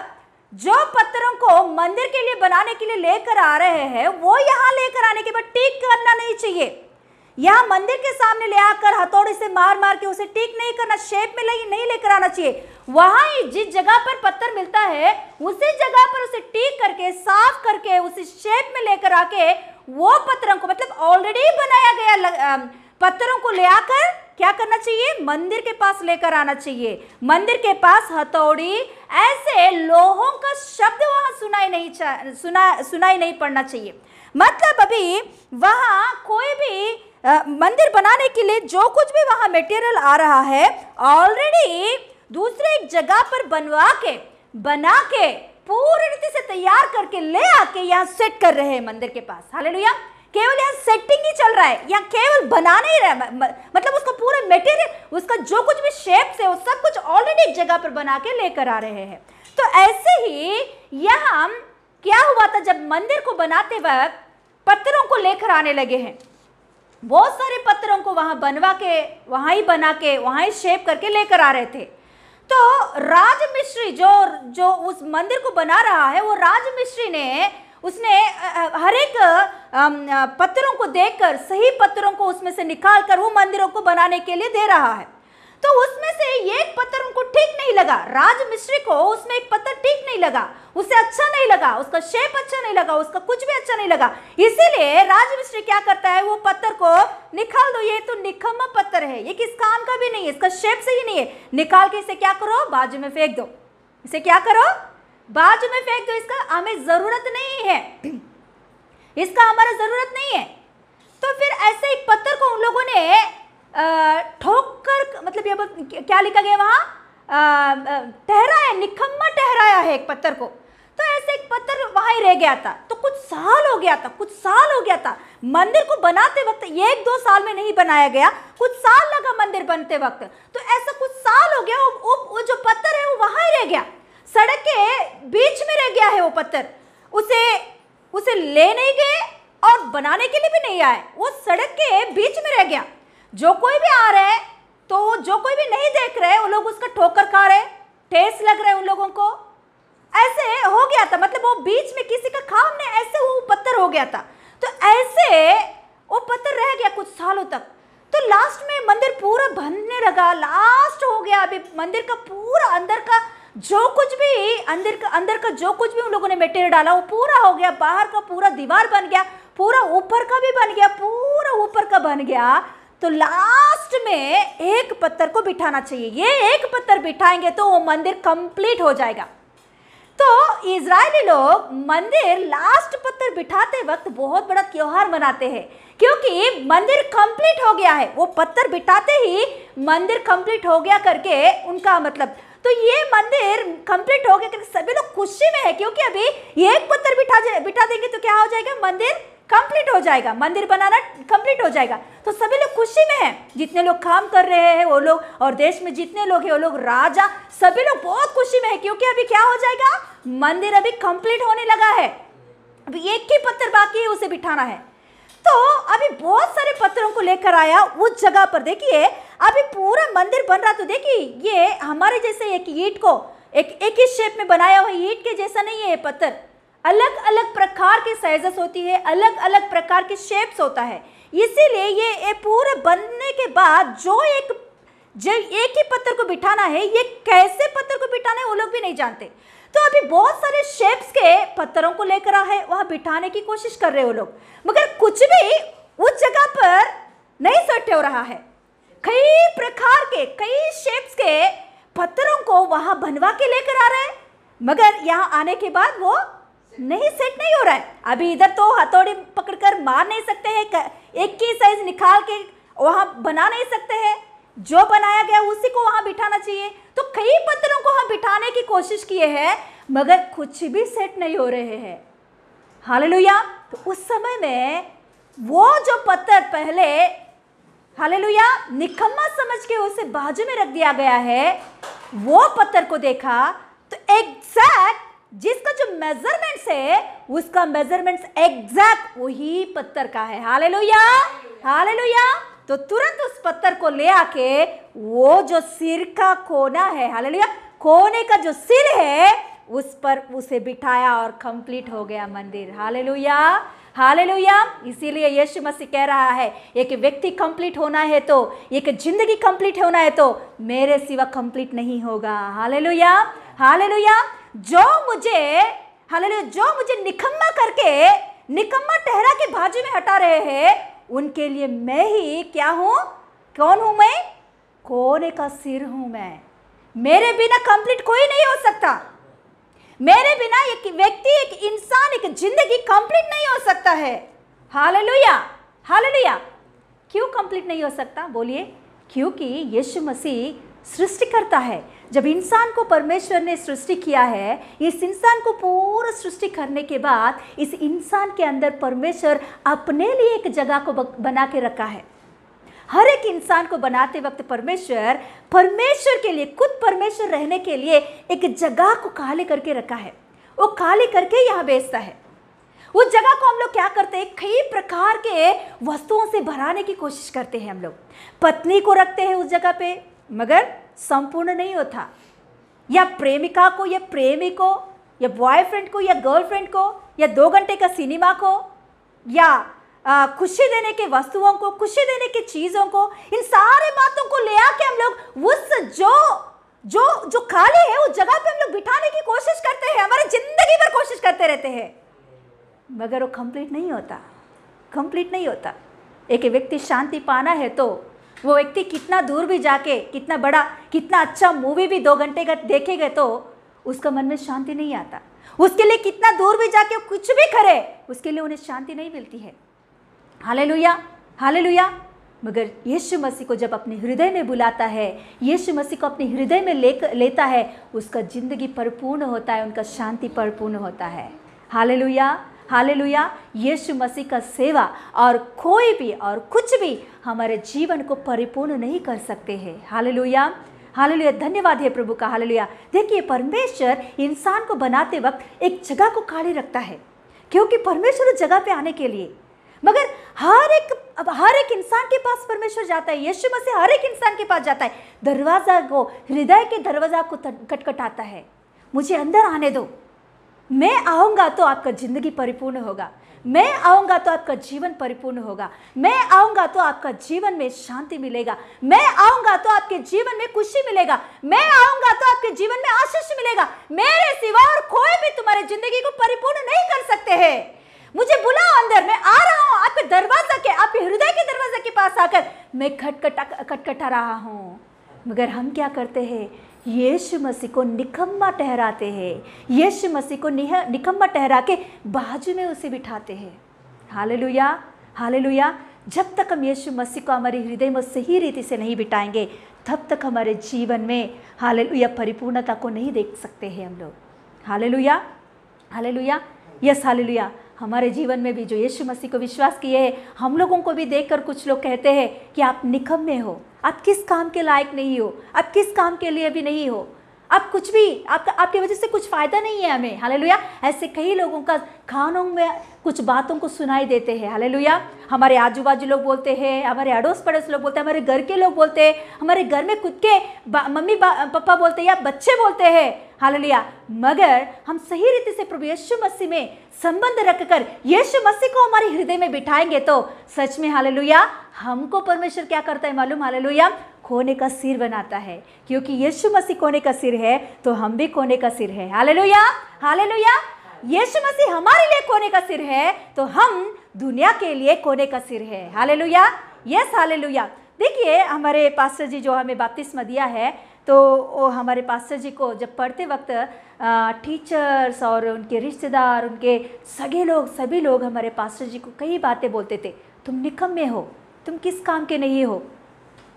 जो पत्थरों को मंदिर के लिए बनाने के लिए लेकर आ रहे हैं वो यहाँ लेकर आने के बाद टीक करना नहीं चाहिए। यहाँ मंदिर के सामने ले आकर हथौड़े से मार मार के उसे टीक नहीं करना, शेप में नहीं लेकर आना चाहिए। वहां ही जिस जगह पर पत्थर मिलता है उसी जगह पर उसे टीक करके, साफ करके, उसी शेप में लेकर आके वो पत्थरों को, मतलब ऑलरेडी बनाया गया पत्थरों को ले आकर क्या करना चाहिए? मंदिर के पास लेकर आना चाहिए। मंदिर के पास हथौड़ी, ऐसे लोहों का शब्द वहां सुनाई नहीं पड़ना चाहिए। मतलब अभी वहां कोई भी मंदिर बनाने के लिए जो कुछ भी वहां मटेरियल आ रहा है ऑलरेडी दूसरे एक जगह पर बना के पूरी रीति से तैयार करके ले आके यहाँ सेट कर रहे हैं मंदिर के पास। हालेलुया। केवल यहाँ सेटिंग ही चल रहा है, यहाँ केवल बना नहीं रहा है, मतलब उसका पूरा मटेरियल, उसका जो कुछ भी शेप्स है वो सब कुछ ऑलरेडी एक जगह पर बना के लेकर आ रहे हैं। तो ऐसे ही यहाँ क्या हुआ था, जब मंदिर को बनाते वक्त पत्थरों को लेकर आने लगे हैं, बहुत सारे पत्थरों को वहां बनवा के, वहां ही बना के, वहां ही शेप करके लेकर आ रहे थे। तो राजमिस्त्री जो उस मंदिर को बना रहा है, वो राजमिस्त्री ने उसने हर एक पत्थरों को देखकर, सही पत्थरों को उसमें से निकालकर वो मंदिरों को बनाने के लिए दे रहा है। तो उसमें से एक पत्थर उनको ठीक नहीं लगा, राजमिस्त्री को उसमें एक पत्थर ठीक नहीं लगा, उसे अच्छा नहीं लगा, उसका शेप अच्छा नहीं लगा, उसका कुछ भी अच्छा नहीं लगा। इसीलिए राजमिस्त्री क्या करता है, वो पत्थर को निकाल दो, ये तो निकम्मा पत्थर है, ये किस काम का भी नहीं है, इसका शेप सही नहीं है, निकाल के इसे क्या करो, बाजू में फेंक दो। इसे क्या करो, बाजू में फेंक दो, इसका हमें जरूरत नहीं है, इसका हमारा जरूरत नहीं है। तो फिर ऐसे एक पत्थर को उन लोगों ने ठोकर, मतलब ये क्या लिखा गया वहां, ठहराया, निकम्मा ठहराया है एक पत्थर को। तो ऐसे एक पत्थर वहां ही रह गया था। तो कुछ साल हो गया था मंदिर को बनाते वक्त, 1-2 साल में नहीं बनाया गया, कुछ साल लगा मंदिर बनते वक्त। तो ऐसा कुछ साल हो गया, वो जो पत्थर है वो वहां ही रह गया, सड़क के बीच में रह गया है वो पत्थर। उसे ले नहीं गए और बनाने के लिए भी नहीं आए, वो सड़क के बीच में रह गया। जो कोई भी आ रहा है, तो जो कोई भी नहीं देख रहे, वो लोग उसका ठोकर खा रहे, ठेस लग रहे उन लोगों को, ऐसे हो गया था। मतलब वो बीच में किसी का काम नहीं, ऐसे वो पत्थर हो गया था। तो ऐसे वो पत्थर रह गया कुछ सालों तक। तो लास्ट में मंदिर पूरा बनने लगा, लास्ट हो गया। अभी मंदिर का पूरा अंदर का जो कुछ भी, अंदर का जो कुछ भी उन लोगों ने मटेरियल डाला वो पूरा हो गया, बाहर का पूरा दीवार बन गया, पूरा ऊपर का भी बन गया, पूरा ऊपर का बन गया। तो लास्ट में एक पत्थर को बिठाना चाहिए, ये एक पत्थर बिठाएंगे तो वो मंदिर कंप्लीट हो जाएगा। तो इजरायली लोग मंदिर लास्ट पत्थर बिठाते वक्त बहुत बड़ा त्योहार मनाते हैं, क्योंकि मंदिर कंप्लीट हो गया है। वो पत्थर बिठाते ही मंदिर कंप्लीट हो गया करके उनका मतलब। तो ये मंदिर कंप्लीट हो गया क्योंकि सभी लोग खुशी में है, क्योंकि अभी एक पत्थर बिठा देंगे तो क्या हो जाएगा, मंदिर कंप्लीट हो जाएगा, मंदिर बनाना कंप्लीट हो जाएगा। तो सभी लोग खुशी में हैं, जितने लोग काम कर रहे हैं वो लोग, और देश में जितने लोग हैं वो लोग, राजा, सभी लोग बहुत खुशी में है, क्योंकि अभी क्या हो जाएगा, मंदिर अभी कंप्लीट होने लगा है। अभी एक ही पत्थर बाकी है, उसे बिठाना है। तो अभी बहुत सारे पत्थरों को लेकर आया उस जगह पर। देखिए अभी पूरा मंदिर बन रहा, तो देखिए ये हमारे जैसे एक ईंट को एक ही शेप में बनाया हुआ ईंट के जैसा नहीं है। ये पत्थर अलग अलग प्रकार के साइजेस होती है, अलग अलग प्रकार के शेप्स होता है। इसीलिए ये पूरा बनने के बाद जो एक ही पत्थर को बिठाना है, ये कैसे पत्थर को बिठाना है वो लोग भी नहीं जानते। तो अभी बहुत सारे शेप्स के पत्थरों को लेकर आए, वहां बिठाने की कोशिश कर रहे हो लोग, मगर कुछ भी उस जगह पर नहीं सेट हो रहा है। कई प्रकार के, कई शेप्स के पत्थरों को वहां बनवा के लेकर आ रहे हैं, मगर यहाँ आने के बाद वो नहीं सेट नहीं हो रहा है। अभी इधर तो हथौड़ी पकड़कर मार नहीं सकते हैं, एक ही साइज निकाल के वहां बना नहीं सकते हैं, जो बनाया गया उसी को वहां बिठाना चाहिए। तो कई पत्थरों को हम बिठाने की कोशिश किए हैं, मगर कुछ भी सेट नहीं हो रहे हैं। हालेलुया। तो उस समय में वो जो पत्थर पहले, हालेलुया, निकम्मा समझ के उसे बाजू में रख दिया गया है, वो पत्थर को देखा तो एग्जैक्ट जिसका जो मेजरमेंट्स है, उसका मेजरमेंट्स एग्जैक्ट वही पत्थर का है। Hallelujah, hallelujah. तो तुरंत उस पत्थर को ले आके वो जो सिर का कोना है, हालेलुया, कोने का जो सिर है उस पर उसे बिठाया और कंप्लीट हो गया मंदिर। Hallelujah, hallelujah. इसीलिए यीशु मसीह कह रहा है, एक व्यक्ति कंप्लीट होना है तो, एक जिंदगी कंप्लीट होना है तो मेरे सिवा कंप्लीट नहीं होगा। Hallelujah, hallelujah. जो मुझे निकम्मा करके, निकम्मा ठहरा के बाजू में हटा रहे हैं, उनके लिए मैं ही क्या हूं, कौन हूं मैं, कोने का सिर हूं मैं। मेरे बिना कंप्लीट कोई नहीं हो सकता, मेरे बिना एक व्यक्ति, एक इंसान, एक जिंदगी कंप्लीट नहीं हो सकता है। Hallelujah, hallelujah. क्यों कंप्लीट नहीं हो सकता बोलिए? क्योंकि यीशु मसीह सृष्टि करता है। जब इंसान को परमेश्वर ने सृष्टि किया है, इस इंसान को पूरा सृष्टि करने के बाद इस इंसान के अंदर परमेश्वर अपने लिए एक जगह को बना के रखा है। हर एक इंसान को बनाते वक्त परमेश्वर के लिए, खुद परमेश्वर रहने के लिए एक जगह को खाली करके रखा है। वो खाली करके यहाँ बेचता है। उस जगह को हम लोग क्या करते हैं, कई प्रकार के वस्तुओं से भराने की कोशिश करते हैं। हम लोग पत्नी को रखते हैं उस जगह पे, मगर संपूर्ण नहीं होता, या प्रेमिका को या प्रेमी को, या बॉयफ्रेंड को या गर्लफ्रेंड को, या 2 घंटे का सिनेमा को, या खुशी देने के वस्तुओं को, खुशी देने की चीज़ों को, इन सारे बातों को ले आके हम लोग उस जो खाली है उस जगह पे हम लोग बिठाने की कोशिश करते हैं। हमारी जिंदगी भर कोशिश करते रहते हैं, मगर वो कंप्लीट नहीं होता, कंप्लीट नहीं होता। एक व्यक्ति शांति पाना है तो वो व्यक्ति कितना दूर भी जाके, कितना बड़ा, कितना अच्छा मूवी भी 2 घंटे का देखेगा तो उसका मन में शांति नहीं आता। उसके लिए कितना दूर भी जाके कुछ भी करे, उसके लिए उन्हें शांति नहीं मिलती है। Hallelujah, hallelujah. मगर यीशु मसीह को जब अपने हृदय में बुलाता है, यीशु मसीह को अपने हृदय में लेता है, उसका जिंदगी परिपूर्ण होता है, उनका शांति परिपूर्ण होता है। Hallelujah, hallelujah. यीशु मसीह का सेवा और कोई भी और कुछ भी हमारे जीवन को परिपूर्ण नहीं कर सकते हैं। Hallelujah, hallelujah. धन्यवाद है प्रभु का। हालेलुया। देखिए परमेश्वर इंसान को बनाते वक्त एक जगह को खाली रखता है, क्योंकि परमेश्वर उस जगह पे आने के लिए, मगर हर एक इंसान के पास परमेश्वर जाता है। यीशु मसीह हर एक इंसान के पास जाता है, दरवाजा को, हृदय के दरवाजा को खटखटाता है, मुझे अंदर आने दो, मैं आऊँगा तो आपका ज़िंदगी परिपूर्ण होगा, मैं आऊँगा तो आपका जीवन परिपूर्ण होगा, मैं आऊँगा तो आपका जीवन में शांति मिलेगा, मैं आऊँगा तो आपके जीवन में खुशी मिलेगा, मैं आऊँगा तो आपके जीवन में आशीष मिलेगा। मेरे सिवा और कोई भी तुम्हारी जिंदगी को परिपूर्ण नहीं कर सकते हैं। मुझे बुलाओ अंदर, मैं आ रहा हूँ आपके दरवाजा के, आपके हृदय के दरवाजे के पास आकर मैं खटखटा रहा हूँ। मगर हम क्या करते हैं, यीशु मसीह को निकम्मा ठहराते हैं, यीशु मसीह को निकम्मा ठहरा के बाजू में उसे बिठाते हैं। Hallelujah, hallelujah. जब तक हम यीशु मसीह को हमारे हृदय में सही रीति से नहीं बिठाएंगे, तब तक हमारे जीवन में हालेलुया परिपूर्णता को नहीं देख सकते हैं हम लोग। Hallelujah, hallelujah, yes hallelujah. हमारे जीवन में भी जो यीशु मसीह को विश्वास किए हैं, हम लोगों को भी देखकर कुछ लोग कहते हैं कि आप निकम्मे हो, आप किस काम के लायक नहीं हो, आप किस काम के लिए भी नहीं हो, आप कुछ भी आपकी वजह से कुछ फ़ायदा नहीं है हमें। हालेलुया, ऐसे कई लोगों का खानों में कुछ बातों को सुनाई देते हैं। हालेलुया, हमारे आजू बाजू लोग बोलते हैं, हमारे अड़ोस पड़ोस लोग बोलते हैं, हमारे घर के लोग बोलते हैं, हमारे घर में खुद के मम्मी पापा बोलते हैं या बच्चे बोलते हैं। हालेलुया, मगर हम सही रीति से प्रभु यीशु मसीह में संबंध रखकर यीशु मसीह को हमारे हृदय में बिठाएंगे तो सच में हालेलुया हमको परमेश्वर क्या करता है मालूम? हालेलुया, कोने का सिर बनाता है। क्योंकि यीशु मसीह कोने का सिर है तो हम भी कोने का सिर है। हालेलुया, हालेलुया, यीशु मसीह हमारे लिए कोने का सिर है तो हम दुनिया के लिए कोने का सिर है। Hallelujah, yes hallelujah. देखिए, हमारे पास्टर जी जो हमें बपतिस्मा दिया है, तो हमारे पास्टर जी को जब पढ़ते वक्त टीचर्स और उनके रिश्तेदार, उनके सगे लोग, सभी लोग हमारे पास्टर जी को कई बातें बोलते थे। तुम निकम्मे हो, तुम किस काम के नहीं हो।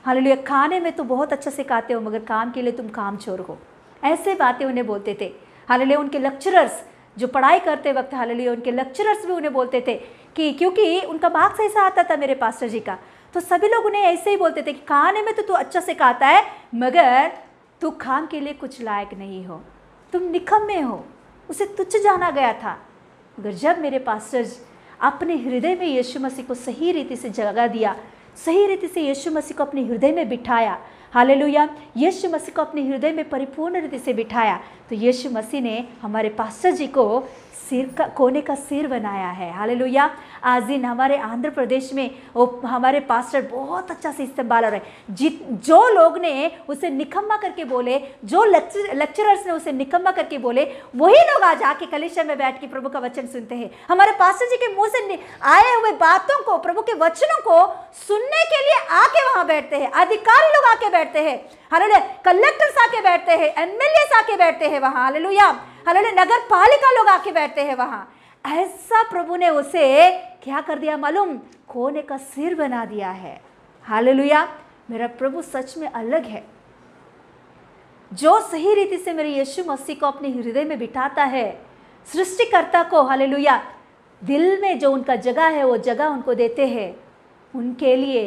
हालेलुया, खाने में तो बहुत अच्छा सिखाते हो मगर काम के लिए तुम कामचोर हो। ऐसे बातें उन्हें बोलते थे। हालेलुया, उनके लेक्चरर्स जो पढ़ाई करते वक्त, हालेलुया, उनके लेक्चरर्स भी उन्हें बोलते थे कि क्योंकि उनका मार्क्स ऐसा आता था मेरे पास्टर जी का, तो सभी लोग उन्हें ऐसे ही बोलते थे कि खाने में तो तू अच्छा सिखाता है मगर तू काम के लिए कुछ लायक नहीं हो, तुम निकम्मे हो। उसे तुच्छ जाना गया था। मगर जब मेरे पास्टर अपने हृदय में यीशु मसीह को सही रीति से जगह दिया, सही रीति से यीशु मसीह को अपने हृदय में बिठाया, हालेलुया, यीशु मसीह को अपने हृदय में परिपूर्ण रीति से बिठाया, तो यीशु मसीह ने हमारे पास्टर जी को कोने का सिर बनाया है। हालेलुया, आज दिन हमारे आंध्र प्रदेश में वो हमारे पास्टर बहुत अच्छा से इस्तेमाल हो रहे हैं। जो लोग ने उसे निकम्मा करके बोले, जो लेक्चरर्स ने उसे निकम्मा करके बोले, वही लोग आज आके कलीसिया में बैठ के प्रभु का वचन सुनते हैं। हमारे पास्टर जी के मुंह से आए हुए बातों को, प्रभु के वचनों को सुनने के लिए आके वहां बैठते हैं। अधिकारी लोग आके बैठते हैं, हालेलुया, कलेक्टर्स आके बैठते हैं, एमएलए आके बैठते हैं वहां। हालेलुया, हालेलुया, नगर पालिका लोग आके बैठते हैं वहां। ऐसा प्रभु ने उसे क्या कर दिया मालूम? कोने का सिर बना दिया है। हालेलुया, मेरा प्रभु सच में अलग है। जो सही रीति से मेरे यीशु मसीह को अपने हृदय में बिठाता है, सृष्टिकर्ता को, हालेलुया, दिल में जो उनका जगह है वो जगह उनको देते हैं, उनके लिए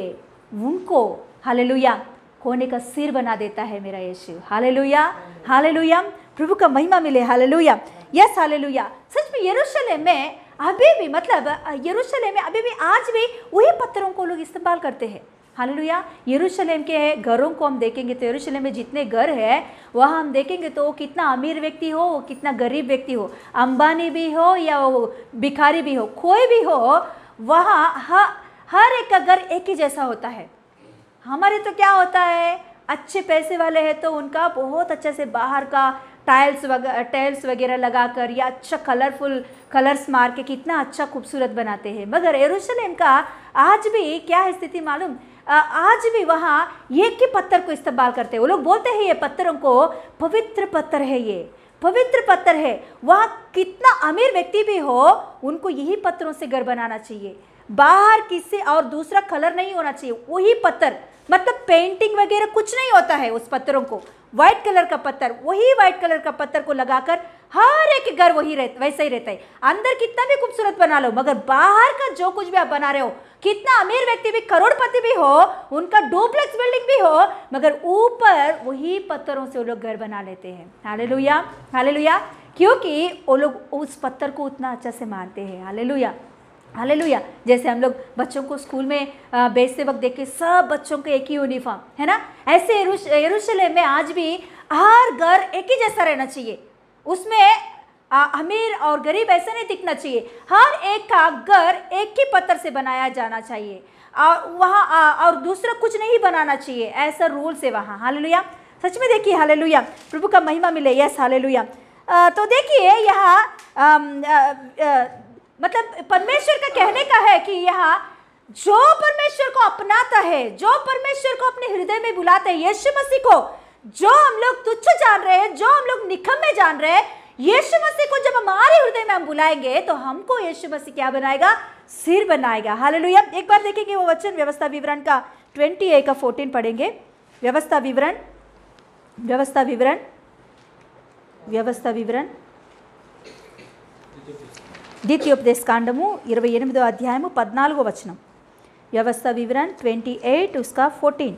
उनको हालेलुया कोने का सिर बना देता है मेरा यीशु। हालेलुया, हालेलुया, प्रभु का महिमा मिले। Hallelujah, yes hallelujah. सच में यरूशलेम में अभी भी, मतलब यरूशलेम में अभी भी आज भी वही पत्थरों को लोग इस्तेमाल करते हैं। हालेलुया, यरूशलेम के घरों को हम देखेंगे तो यरूशलेम में जितने घर है वहाँ हम देखेंगे तो वो कितना अमीर व्यक्ति हो, वो कितना गरीब व्यक्ति हो, अंबानी भी हो या वो भिखारी भी हो, कोई भी हो, वहाँ हर एक का घर एक ही जैसा होता है। हमारे तो क्या होता है, अच्छे पैसे वाले हैं तो उनका बहुत अच्छे से बाहर का टाइल्स वगैरह लगाकर या अच्छा कलरफुल कलर्स मार के कितना अच्छा खूबसूरत बनाते हैं। मगर यरूशलेम का आज भी क्या है स्थिति मालूम? आज भी वहाँ एक ही पत्थर को इस्तेमाल करते हैं। वो लोग बोलते हैं ये पत्थरों को पवित्र पत्थर है, ये पवित्र पत्थर है। वहाँ कितना अमीर व्यक्ति भी हो उनको यही पत्थरों से घर बनाना चाहिए, बाहर किसी और दूसरा कलर नहीं होना चाहिए, वही पत्थर, मतलब पेंटिंग वगैरह कुछ नहीं होता है उस पत्थरों को। व्हाइट कलर का पत्थर, वही व्हाइट कलर का पत्थर को लगाकर हर एक घर वही वैसा ही रहता है। अंदर कितना भी खूबसूरत बना लो मगर बाहर का जो कुछ भी आप बना रहे हो, कितना अमीर व्यक्ति भी, करोड़पति भी हो, उनका डुप्लेक्स बिल्डिंग भी हो, मगर ऊपर वही पत्थरों से वो लोग घर बना लेते हैं। हालेलुया, हालेलुया, क्योंकि वो लोग उस पत्थर को उतना अच्छा से मानते हैं। Hallelujah, hallelujah. जैसे हम लोग बच्चों को स्कूल में भेजते वक्त देखे सब बच्चों को एक ही यूनिफॉर्म है ना, ऐसे यरूशलेम में आज भी हर घर एक ही जैसा रहना चाहिए। उसमें अमीर और गरीब ऐसा नहीं दिखना चाहिए। हर एक का घर एक ही पत्थर से बनाया जाना चाहिए और वहाँ और दूसरा कुछ नहीं बनाना चाहिए, ऐसा रूल से वहाँ। हालेलुया, सच में देखिए, हालेलुया, प्रभु का महिमा मिले। Yes hallelujah. तो देखिए यहाँ मतलब परमेश्वर का कहने का है कि यहाँ जो परमेश्वर को अपनाता है, जो परमेश्वर को अपने हृदय में बुलाता है, यीशु मसीह को जो हम लोग तुच्छ जान रहे हैं, जो हम लोग निकम्मे जान रहे हैं, यीशु मसीह को जब हमारे हृदय में हम बुलाएंगे तो हमको यीशु मसीह क्या बनाएगा? सिर बनाएगा। हालेलुया। एक बार देखेंगे वो वचन, व्यवस्था विवरण का 28 का 14 पढ़ेंगे। వ్యవస్థ వివరణ వ్యవస్థ వివరణ వ్యవస్థ వివరణ ద్వితీయోపదేశ కాండము 28వ అధ్యాయము 14వ వచనం. व्यवस्था विवरण 28 उसका 14,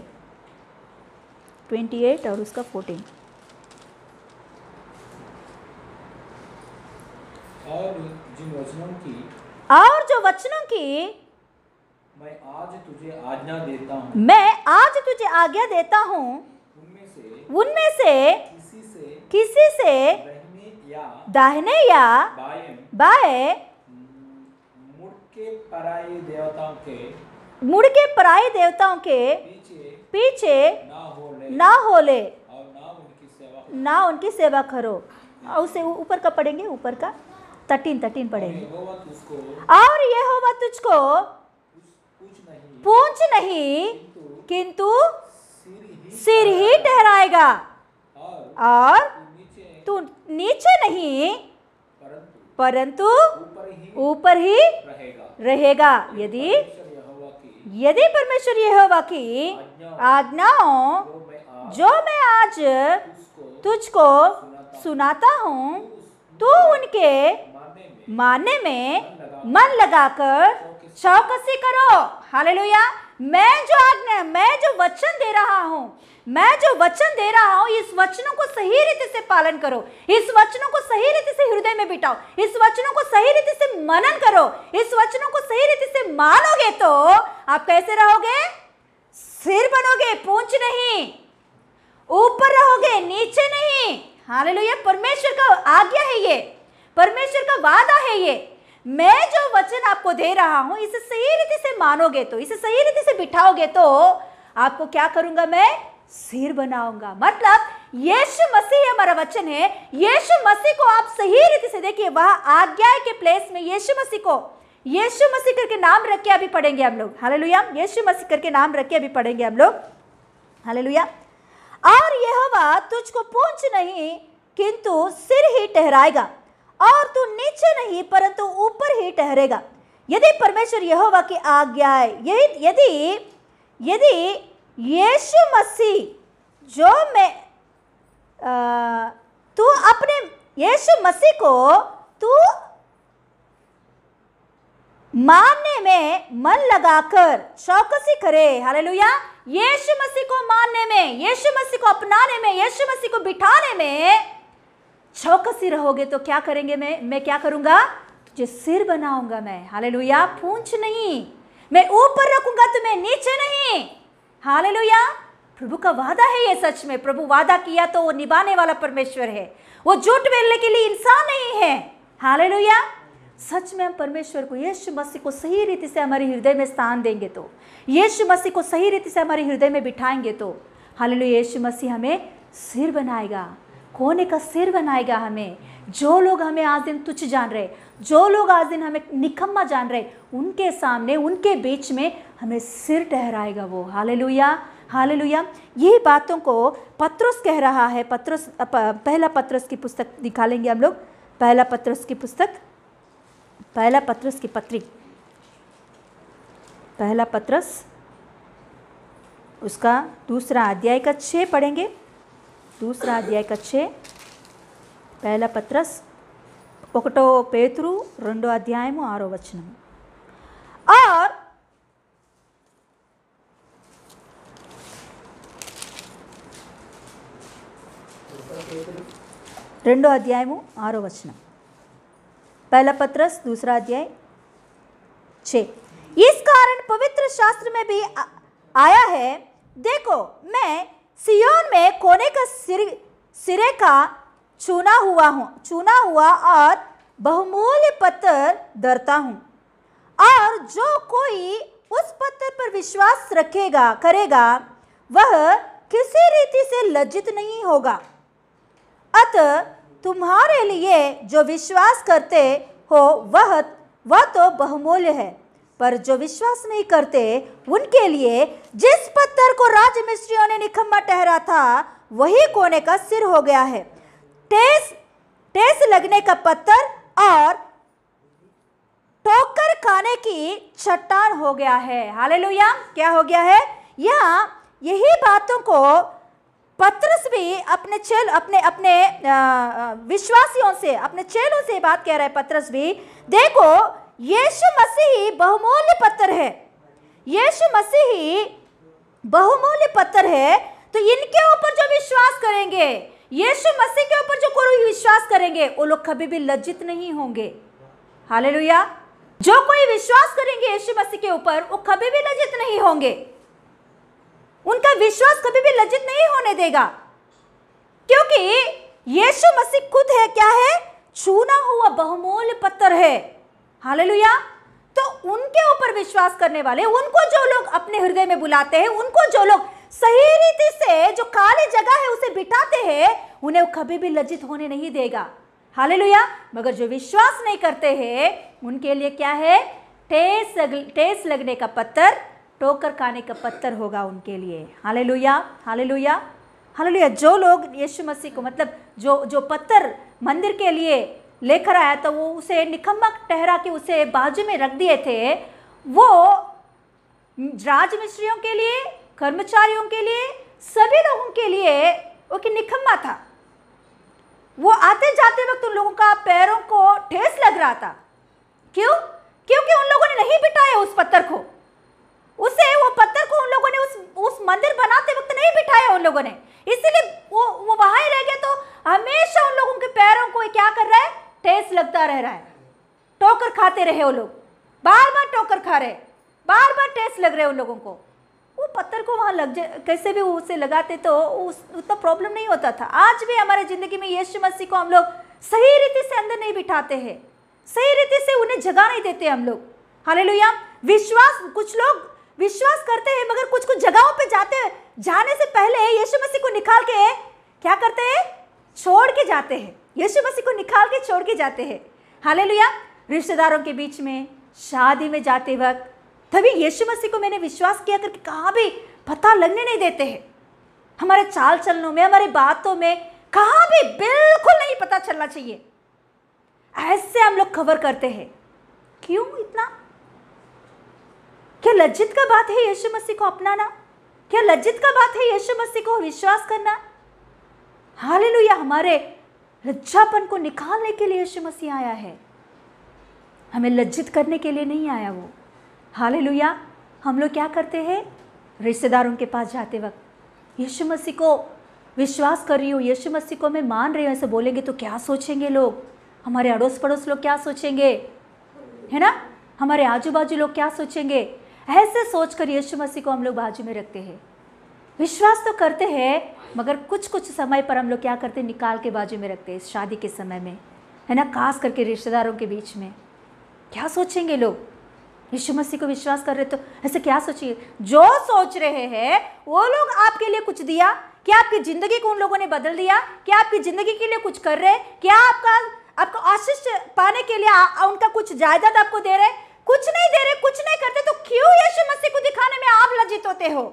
28 और उसका 14. और जिन वचनों की और जो वचनों की मैं आज तुझे आज्ञा देता हूँ, मैं आज तुझे आज्ञा देता हूँ, उनमें से किसी से दाहिने या बाएं मुड़ के पराई देवताओं के पीछे ना हो ले, ना उनकी सेवा करो. और उसे ऊपर का पढ़ेंगे, ऊपर का 13 पढ़ेंगे. और यहोवा तुझको पूंछ नहीं किंतु सिर ही ठहराएगा, और तू नीचे नहीं परंतु ऊपर ही रहेगा. यदि परमेश्वर यहोवा की आज्ञाओं जो मैं आज तुझको सुनाता हूँ, तू उनके मानने में मन लगाकर चौकसी करो. हालेलुया. मैं जो वचन दे रहा हूँ, इस वचनों को सही रीति से पालन करो, इस वचनों को सही रीति से हृदय में बिठाओ, इस वचनों को सही रीति से मनन करो, इस वचनों को सही रीति से मानोगे तो आप कैसे रहोगे? सिर बनोगे, पूंछ नहीं. ऊपर रहोगे, नीचे नहीं. हालेलुया. परमेश्वर का आज्ञा है ये, परमेश्वर का वादा है ये. मैं जो वचन आपको दे रहा हूं, इसे सही रीति से मानोगे तो, इसे सही रीति से बिठाओगे तो आपको क्या करूंगा? मैं सिर बनाऊंगा. मतलब यीशु मसीह हमारा वचन है. यीशु मसीह को आप सही रीति से देखिए, वह आज्ञा के प्लेस में यीशु मसीह करके नाम रख के अभी पढ़ेंगे हम लोग. हालेलुया. यीशु मसीह करके नाम रख के अभी पढ़ेंगे हम लोग. हालेलुया. और यहोवा तुझको पूंछ नहीं किंतु सिर ही ठहराएगा, और तू नीचे नहीं परंतु ऊपर ही ठहरेगा. यदि परमेश्वर यहोवा की आज्ञाएं, यदि यीशु मसीह जो मैं तू अपने यीशु मसीह को तू मानने में मन लगाकर चौकसी करे. हालेलुया. यीशु मसीह को मानने में, यीशु मसीह को अपनाने में, यीशु मसीह को बिठाने में चौकसी रहोगे तो क्या करेंगे? मैं क्या करूंगा? तुझे सिर बनाऊंगा मैं. हालेलुया. पूंछ नहीं, मैं ऊपर रखूंगा तुम्हें, नीचे नहीं. हालेलुया. प्रभु का वादा है ये. सच में प्रभु वादा किया तो वो निभाने वाला परमेश्वर है. वो झूठ बोलने के लिए इंसान नहीं है. हालेलुया. सच में हम परमेश्वर को, यीशु मसीह को सही रीति से हमारे हृदय में स्थान देंगे तो, यीशु मसीह को सही रीति से हमारे हृदय में बिठाएंगे तो, हालेलुया, यीशु मसीह हमें सिर बनाएगा, कोने का सिर बनाएगा हमें. जो लोग हमें आज दिन तुच्छ जान रहे, जो लोग आज दिन हमें निकम्मा जान रहे, उनके सामने, उनके बीच में हमें सिर ठहराएगा वो. हालेलुया. हालेलुया. यही बातों को पत्रुस कह रहा है. पहला पत्रुस की पुस्तक निकालेंगे हम लोग. पहला पत्रुस की पुस्तक, पहला पत्रुस की पत्री, पहला पत्रुस उसका दूसरा अध्याय का 6 पढ़ेंगे. दूसरा अध्याय का 6. पहला पत्रुस 1 पेతురు 2వ అధ్యాయము 6వ వచనం. और 2వ అధ్యాయము 6వ వచనం. पहला पत्रस दूसरा अध्याय 6. इस कारण पवित्र शास्त्र में भी आया है, देखो मैं सियोन में कोने का सिरे का चुना हुआ और बहुमूल्य पत्थर धरता हूँ, और जो कोई उस पत्थर पर विश्वास करेगा वह किसी रीति से लज्जित नहीं होगा. अतः तुम्हारे लिए जो विश्वास करते हो वह तो बहुमूल्य है, पर जो विश्वास नहीं करते उनके लिए जिस पत्थर को राजमिस्त्रियों ने निकम्मा ठहरा था वही कोने का सिर हो गया है, ठेस लगने का पत्थर और ठोकर खाने की चट्टान हो गया है. हालेलुया. क्या हो गया है? यहाँ यही बातों को पतरस भी अपने विश्वासियों से, अपने चेलों से बात कह रहा है। पतरस भी, देखो यीशु मसीह बहुमूल्य पत्थर है, यीशु मसीह बहुमूल्य पत्थर है, तो इनके ऊपर जो विश्वास करेंगे, यीशु मसीह के ऊपर जो कोई विश्वास करेंगे, वो लोग कभी भी लज्जित नहीं होंगे। हालेलुया। जो कोई विश्वास करेंगे यीशु मसीह के ऊपर, वो कभी भी लज्जित नहीं होंगे। उनका विश्वास कभी भी लज्जित नहीं होने देगा, क्योंकि यीशु मसीह खुद है, क्या है? चुना हुआ बहुमूल्य पत्थर है। हालेलुया। तो उनके ऊपर विश्वास करने वाले, उनको जो लोग अपने हृदय में बुलाते हैं, उनको जो लोग सही रीति से जो खाली जगह है उसे बिठाते हैं, उन्हें वो कभी भी लज्जित होने नहीं देगा। हालेलुया। मगर जो विश्वास नहीं करते हैं, उनके लिए क्या है? ठेस लगने का पत्थर, ठोकर खाने का पत्थर होगा उनके लिए। Hallelujah, hallelujah, hallelujah. जो लोग यीशु मसीह को, मतलब जो पत्थर मंदिर के लिए लेकर आया, तो वो उसे निकम्मा ठहरा के उसे बाजू में रख दिए थे, वो राजमिस्त्रियों के लिए, कर्मचारियों के लिए, सभी लोगों के लिए वो कि निकम्मा था। वो आते जाते वक्त उन लोगों का पैरों को ठेस लग रहा था। क्यों? क्योंकि उन लोगों ने नहीं बिठाया उस पत्थर को, वो पत्थर को उन लोगों ने उस मंदिर बनाते वक्त नहीं बिठाया उन लोगों ने, इसीलिए वो वहां ही रह गया। तो हमेशा उन लोगों के पैरों को क्या कर रहा है? ठेस लगता रह रहा है। ठोकर खाते रहे वो लोग, बार बार ठोकर खा रहे, बार बार ठेस लग रहे उन लोगों को। वो पत्थर को वहां लग जाए, कैसे भी उसे लगाते तो उतना प्रॉब्लम नहीं होता था। आज भी हमारे जिंदगी में यीशु मसीह को हम लोग सही रीति से अंदर नहीं बिठाते हैं, सही रीति से उन्हें जगह नहीं देते हम लोग। हालेलुया। कुछ लोग विश्वास करते हैं, मगर कुछ जगहों पे जाने से पहले यीशु मसीह को निकाल के क्या करते हैं? छोड़ के जाते हैं। यीशु मसीह को निकाल के छोड़ के जाते हैं। हालेलुया। रिश्तेदारों के बीच में, शादी में जाते वक्त, तभी यीशु मसीह को मैंने विश्वास किया करके कहाँ भी पता लगने नहीं देते हैं। हमारे चाल चलनों में, हमारी बातों में कहाँ भी बिल्कुल नहीं पता चलना चाहिए। ऐसे हम लोग कवर करते हैं। क्यों इतना? क्या लज्जित का बात है यीशु मसीह को अपनाना? क्या लज्जित का बात है यीशु मसीह को विश्वास करना? हालेलुया। हमारे लज्जापन को निकालने के लिए यीशु मसीह आया है, हमें लज्जित करने के लिए नहीं आया वो। हालेलुया। हम लोग क्या करते हैं? रिश्तेदारों के पास जाते वक्त यीशु मसीह को विश्वास कर रही हूँ, यीशु मसीह को मैं मान रही हूँ, ऐसे बोलेंगे तो क्या सोचेंगे लोग? हमारे अड़ोस पड़ोस लोग क्या सोचेंगे, है ना? हमारे आजू बाजू लोग क्या सोचेंगे? ऐसे सोचकर यीशु मसीह को हम लोग बाजू में रखते हैं। विश्वास तो करते हैं, मगर कुछ समय पर हम लोग क्या करते हैं? निकाल के बाजू में रखते हैं। शादी के समय में, है ना, खास करके रिश्तेदारों के बीच में क्या सोचेंगे लोग? यीशु मसीह को विश्वास कर रहे तो ऐसे क्या सोचिए? जो सोच रहे हैं वो लोग आपके लिए कुछ दिया? क्या आपकी जिंदगी को उन लोगों ने बदल दिया? क्या आपकी जिंदगी के लिए कुछ कर रहे? क्या आपको आशीष पाने के लिए उनका कुछ जायदाद आपको दे रहे? कुछ नहीं दे रहे, कुछ नहीं करते, तो क्यों यीशु मसीह को दिखाने में आप लज्जित होते हो?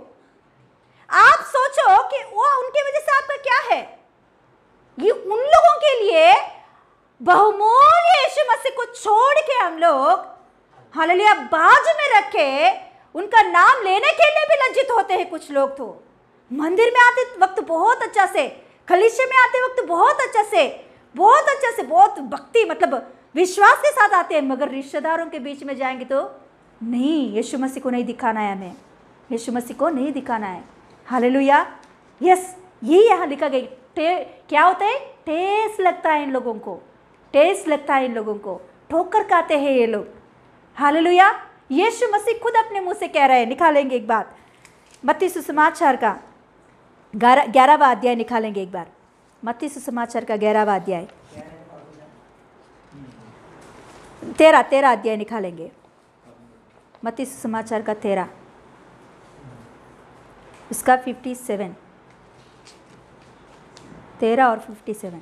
आप सोचो कि वो उनकी वजह से आपका क्या है? ये उन लोगों के लिए बहुमूल्य यीशु मसीह को छोड़ के हम लोग, हालेलुया, बाजू में रखे उनका नाम लेने के लिए भी लज्जित होते हैं। कुछ लोग तो मंदिर में आते वक्त बहुत अच्छा से, कलीसिया में आते वक्त बहुत अच्छा से, बहुत भक्ति, मतलब विश्वास के साथ आते हैं, मगर रिश्तेदारों के बीच में जाएंगे तो नहीं, यीशु मसीह को नहीं दिखाना है हमें, यीशु मसीह को नहीं दिखाना है। हालेलुया। यस, यही यहाँ लिखा गया। क्या होता है? ठेस लगता है इन लोगों को, ठेस लगता है इन लोगों को, ठोकर खाते हैं ये लोग। हालेलुया। यीशु मसीह खुद अपने मुंह से कह रहे हैं। निकालेंगे एक बार, मत्ती सुसमाचार का 11वां अध्याय निकालेंगे एक बार। मत्ती सुसमाचार का 11वां अध्याय, 13 अध्याय निकालेंगे। मत्ती सुसमाचार का 13, इसका 57, 13 और 57।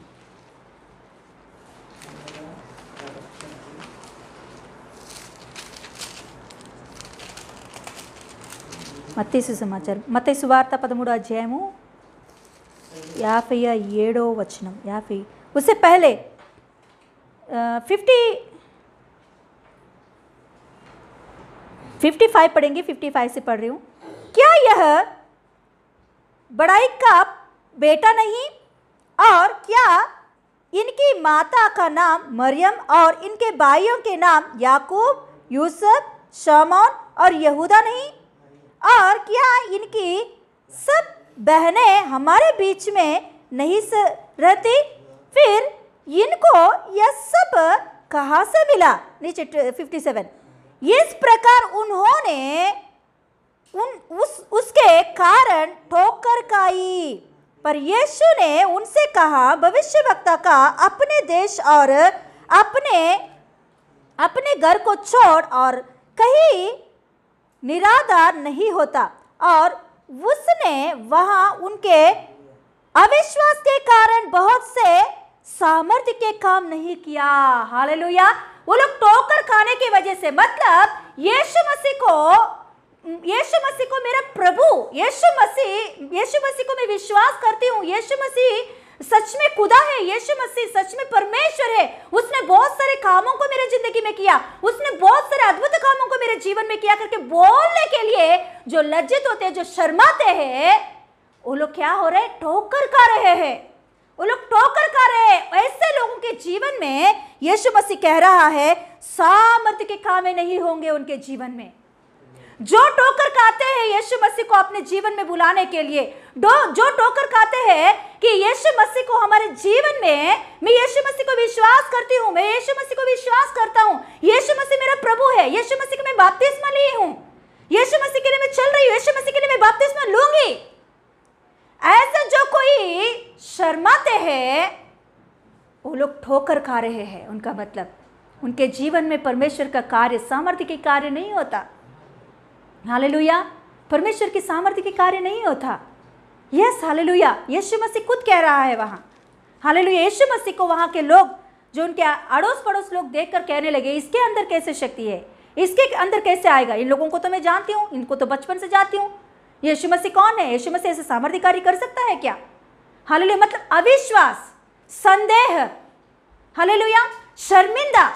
మత్తయి సుసమాచారం, మత్తయి సువార్త 13 అధ్యాయము 57వ వచనం, 50 उससे पहले 55 पढ़ेंगे। 55 से पढ़ रही हूँ। क्या यह बड़ाई का बेटा नहीं? और क्या इनकी माता का नाम मरियम और इनके भाइयों के नाम याकूब, यूसुफ, शमौन और यहूदा नहीं? और क्या इनकी सब बहनें हमारे बीच में नहीं रहती? फिर इनको यह सब कहाँ से मिला? नीचे 57। इस प्रकार उन्होंने उसके कारण ठोकर खाई। पर यीशु ने उनसे कहा, भविष्यवक्ता का अपने देश और अपने घर को छोड़ और कहीं निराधार नहीं होता। और उसने वहां उनके अविश्वास के कारण बहुत से सामर्थ्य के काम नहीं किया। हालेलुया। वो लोग ठोकर खाने की वजह से, मतलब यीशु मसीह को मेरा प्रभु, यीशु मसीह को मैं विश्वास करती हूँ। यीशु मसीह सच में खुदा है, यीशु मसीह सच में परमेश्वर है। उसने बहुत सारे कामों को मेरे जिंदगी में किया, उसने बहुत सारे अद्भुत कामों को मेरे जीवन में किया करके बोलने के लिए जो लज्जित होते हैं, जो शर्माते हैं, वो लोग क्या हो रहे हैं? ठोकर खा रहे हैं। वो लोग ठोकर खा रहे हैं। ऐसे लोगों के जीवन में यीशु मसीह कह रहा है, सामर्थ्य के काम नहीं होंगे उनके जीवन में। जो ठोकर खाते हैं यीशु मसीह को अपने जीवन में बुलाने के लिए, जो ठोकर खाते हैं कि यीशु मसीह को हमारे जीवन में, मैं यीशु मसीह को विश्वास करती हूँ, मैं यीशु मसीह को विश्वास करता हूँ, यीशु मसीह मेरा प्रभु है, यीशु मसीह को मैं बपतिस्मा ली हूँ, यीशु मसीह के लिए मैं चल रही हूँ, यीशु मसीह के लिए मैं बपतिस्मा लूंगी। ऐसे जो कोई शर्माते हैं, वो लोग ठोकर खा रहे हैं। उनका मतलब उनके जीवन में परमेश्वर का कार्य, सामर्थ्य के कार्य नहीं होता। हालेलुया। परमेश्वर की सामर्थ्य के कार्य नहीं होता। Yes, hallelujah. यीशु मसीह खुद कह रहा है वहां। हालेलुया। यीशु मसीह को वहां के लोग, जो उनके अड़ोस पड़ोस लोग देखकर कहने लगे, इसके अंदर कैसे शक्ति है, इसके अंदर कैसे आएगा? इन लोगों को तो मैं जानती हूँ, इनको तो बचपन से जानती हूँ। यीशु मसीह कौन है? यीशु मसीह ऐसे सामर्थ्य कार्य कर सकता है क्या? हालेलुया। मतलब अविश्वास, संदेह, हालेलुया, शर्मिंदा,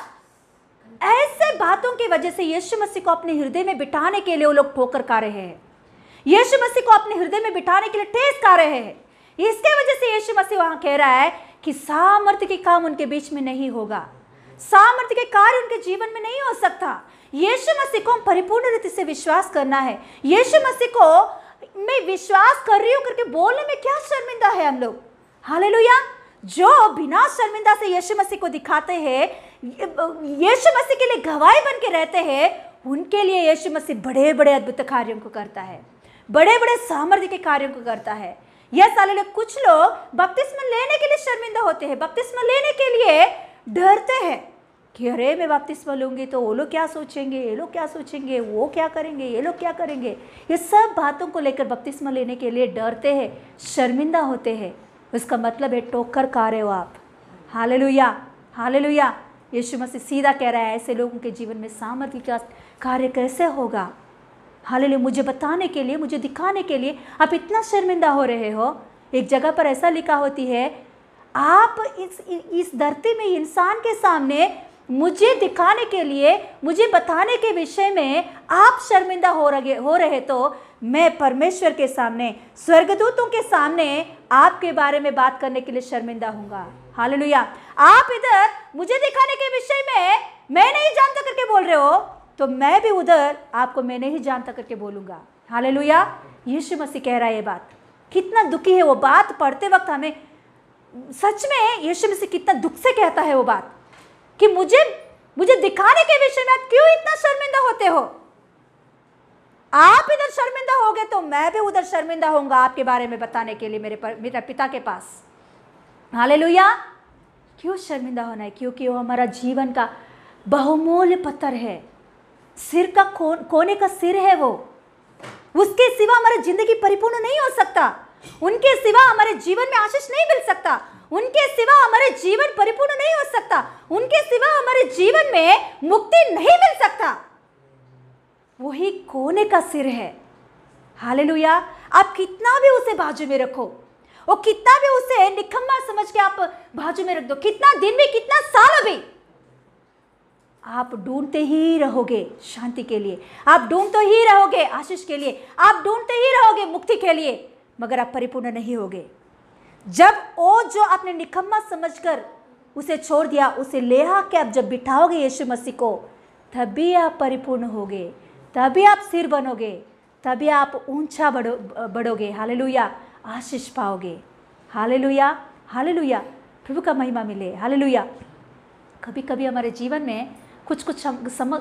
ऐसे बातों की वजह से यीशु मसीह को अपने हृदय में बिठाने के लिए वो लोग ठोकर खा रहे हैं। यीशु मसीह को अपने हृदय में बिठाने के लिए ठेस खा रहे हैं। इसके वजह से यीशु मसीह वहां कह रहा है कि सामर्थ्य के काम उनके बीच में नहीं होगा, सामर्थ्य के कार्य उनके जीवन में नहीं हो सकता। यीशु मसीह को हम परिपूर्ण रीति से विश्वास करना है। यीशु मसीह को मैं विश्वास कर रही हूं करके बोलने में क्या शर्मिंदा है हम लोग? हालेलुया। जो बिना शर्मिंदा से यीशु मसीह को दिखाते हैं, यीशु मसीह के लिए गवाही बन के रहते हैं, उनके लिए यीशु मसीह बड़े बड़े अद्भुत कार्यों को करता है, बड़े बड़े सामर्थ्य के कार्यों को करता है। यह साले लोग, कुछ लोग बपतिस्मा लेने के लिए शर्मिंदा होते हैं, बपतिस्मा लेने के लिए डरते हैं कि अरे मैं बपतिस्मा लूंगी तो वो लोग क्या सोचेंगे, ये लोग क्या सोचेंगे, वो क्या करेंगे, ये लोग क्या करेंगे। ये सब बातों को लेकर बपतिस्मा लेने के लिए डरते हैं, शर्मिंदा होते हैं। उसका मतलब है ठोकर खा रहे हो आप। Hallelujah, hallelujah. यीशु मसीह सीधा कह रहा है, ऐसे लोगों के जीवन में सामर्थ्य का कार्य कैसे होगा? हालेलुया। मुझे बताने के लिए, मुझे दिखाने के लिए आप इतना शर्मिंदा हो रहे हो। एक जगह पर ऐसा लिखा होती है, आप इस धरती में इंसान के सामने मुझे दिखाने के लिए, मुझे बताने के विषय में आप शर्मिंदा हो रहे तो मैं परमेश्वर के सामने, स्वर्गदूतों के सामने आपके बारे में बात करने के लिए शर्मिंदा होऊंगा। हालेलुया। आप इधर मुझे दिखाने के विषय में मैं नहीं जानता करके बोल रहे हो, तो मैं भी उधर आपको मैं नहीं जानता करके बोलूंगा। हालेलुया। यीशु मसीह कह रहा है ये बात। कितना दुखी है वो बात पढ़ते वक्त। हमें सच में यीशु मसीह कितना दुख से कहता है वो बात कि मुझे दिखाने के विषय में आप क्यों इतना शर्मिंदा होते हो? आप इधर शर्मिंदा होगे तो मैं भी उधर शर्मिंदा होऊंगा आपके बारे में बताने के लिए मेरे पिता के पास। हालेलुया। क्यों शर्मिंदा होना है? क्योंकि वो हमारा जीवन का बहुमूल्य पत्थर है, सिर का कोने का सिर है वो। उसके सिवा हमारी जिंदगी परिपूर्ण नहीं हो सकता, उनके सिवा हमारे जीवन में आशीष नहीं मिल सकता, उनके सिवा हमारे जीवन परिपूर्ण नहीं हो सकता, उनके सिवा हमारे जीवन में मुक्ति नहीं मिल सकता। वही कोने का सिर है। हालेलुया। आप कितना भी उसे बाजू में रखो, वो कितना भी उसे निकम्मा समझ के आप बाजू में रख दो, कितना दिन भी, कितना साल भी, आप ढूंढते ही रहोगे शांति के लिए, आप ढूंढते ही रहोगे आशीष के लिए, आप ढूंढते ही रहोगे मुक्ति के लिए। मगर आप परिपूर्ण नहीं होगे। जब वो जो आपने निकम्मा समझकर उसे छोड़ दिया, उसे ले आके आप जब बिठाओगे यीशु मसीह को, तभी आप परिपूर्ण होगे, तभी आप सिर बनोगे, तभी आप ऊंचा बढ़ोगे। हालेलुया, आशीष पाओगे। हालेलुया, हालेलुया, प्रभु का महिमा मिले। हालेलुया। कभी कभी हमारे जीवन में कुछ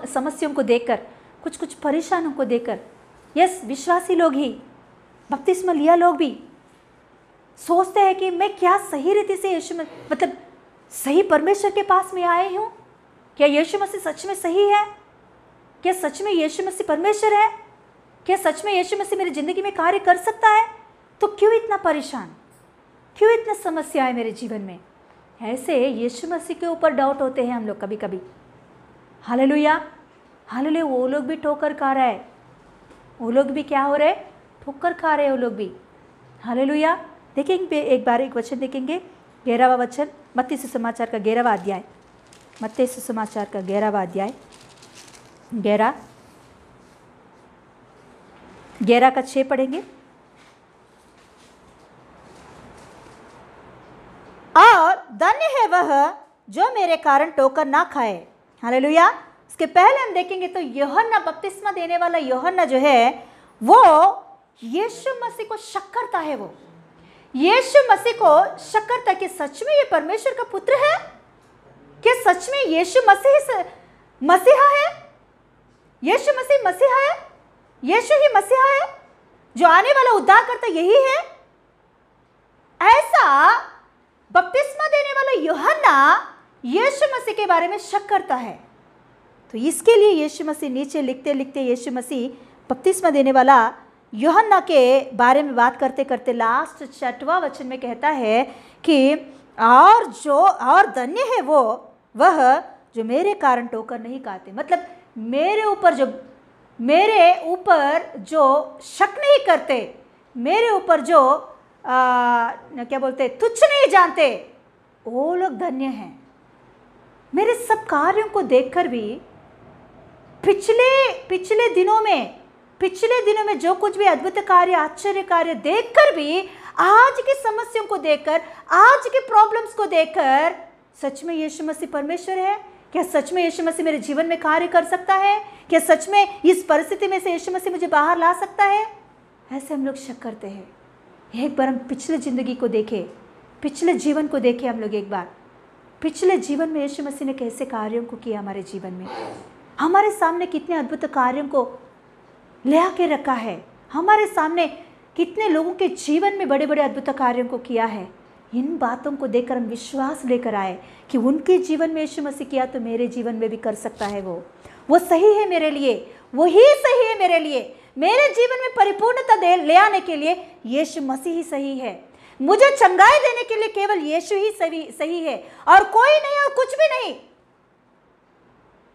समस्याओं को देखकर, कुछ परेशानों को देखकर, यस, विश्वासी लोग ही, बपतिस्मा लिया लोग भी सोचते हैं कि मैं क्या सही रीति से यीशु में, मतलब सही परमेश्वर के पास में आए हूँ? क्या यीशु मसीह सच में सही है? क्या सच में यीशु मसीह परमेश्वर है? क्या सच में यीशु मसीह मेरी ज़िंदगी में कार्य कर सकता है? तो क्यों इतना परेशान, क्यों इतना समस्या है मेरे जीवन में? ऐसे यीशु मसीह के ऊपर डाउट होते हैं हम लोग कभी कभी। Hallelujah, hallelujah. वो लोग भी ठोकर खा रहे हैं, वो लोग भी क्या हो रहे? ठोकर खा रहे हैं वो लोग भी। हालेलुया। देखेंगे एक बार एक वचन देखेंगे, 11वां वचन, मत्ती सुसमाचार का 11वां अध्याय, मत्ती सुसमाचार का 11वां अध्याय, 11 का 6 पढ़ेंगे। और धन्य है वह जो मेरे कारण ठोकर ना खाए। हालेलुया। इसके पहले हम देखेंगे तो यूहन्ना, बपतिस्मा देने वाला यूहन्ना जो है वो यीशु मसीह को शक करता है। वो यीशु मसीह को शक करता है कि सच में ये परमेश्वर का पुत्र है? क्या सच में यीशु मसीह मसीहा है? यीशु मसीह मसीहा है? यीशु ही मसीहा है? जो आने वाला उद्धारकर्ता यही है? ऐसा बपतिस्मा देने वाला यूहन्ना यीशु मसीह के बारे में शक करता है। तो इसके लिए यीशु मसीह नीचे लिखते लिखते यीशु मसीह बपतिस्मा देने वाला यूहन्ना के बारे में बात करते करते लास्ट 6वां वचन में कहता है कि और धन्य है वह जो मेरे कारण ठोकर नहीं खाते। मतलब मेरे ऊपर जो शक नहीं करते, मेरे ऊपर जो क्या बोलते, तुच्छ नहीं जानते, वो लोग धन्य हैं। मेरे सब कार्यों को देखकर भी, पिछले दिनों में जो कुछ भी अद्भुत कार्य, आश्चर्य कार्य देखकर भी, आज की समस्याओं को देखकर, आज के प्रॉब्लम्स को देखकर, सच में यीशु मसीह परमेश्वर है? क्या सच में यीशु मसीह मेरे जीवन में कार्य कर सकता है? क्या सच में इस परिस्थिति में से यीशु मसीह मुझे बाहर ला सकता है? ऐसे हम लोग शक करते हैं। एक बार हम पिछले ज़िंदगी को देखें, पिछले जीवन को देखें हम लोग। एक बार पिछले जीवन में यीशु मसीह ने कैसे कार्यों को किया हमारे जीवन में, हमारे सामने कितने अद्भुत कार्यों को ले आके रखा है, हमारे सामने कितने लोगों के जीवन में बड़े बड़े अद्भुत कार्यों को किया है। इन बातों को देखकर हम विश्वास लेकर आए कि उनके जीवन में यीशु मसीह किया तो मेरे जीवन में भी कर सकता है। वो सही है मेरे लिए, वही सही है मेरे लिए। मेरे जीवन में परिपूर्णता ले आने के लिए यीशु मसीह ही सही है। मुझे चंगाई देने के लिए केवल यीशु ही सही है, और कोई नहीं और कुछ भी नहीं।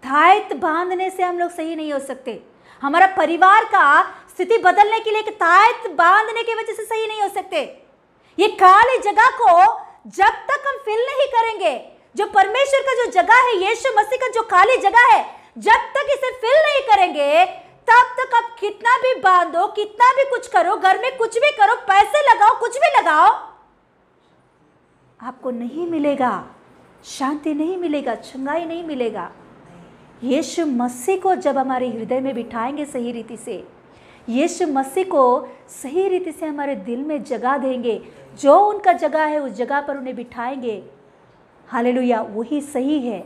तायत बांधने से हम लोग सही नहीं हो सकते। हमारा परिवार का स्थिति बदलने के लिए एक तायत बांधने की वजह से सही नहीं हो सकते। ये काली जगह को जब तक हम फिल नहीं करेंगे, जो परमेश्वर का जो जगह है, यीशु मसीह का जो काली जगह है, जब तक इसे फिल नहीं करेंगे, तब तक आप कितना भी बांधो, कितना भी कुछ करो, घर में कुछ भी करो, पैसे लगाओ, कुछ भी लगाओ, आपको नहीं मिलेगा, शांति नहीं मिलेगा, चंगाई नहीं मिलेगा। यीशु मसीह को जब हमारे हृदय में बिठाएंगे सही रीति से, यीशु मसीह को सही रीति से हमारे दिल में जगह देंगे, जो उनका जगह है उस जगह पर उन्हें बिठाएंगे, हालेलुया, वही सही है,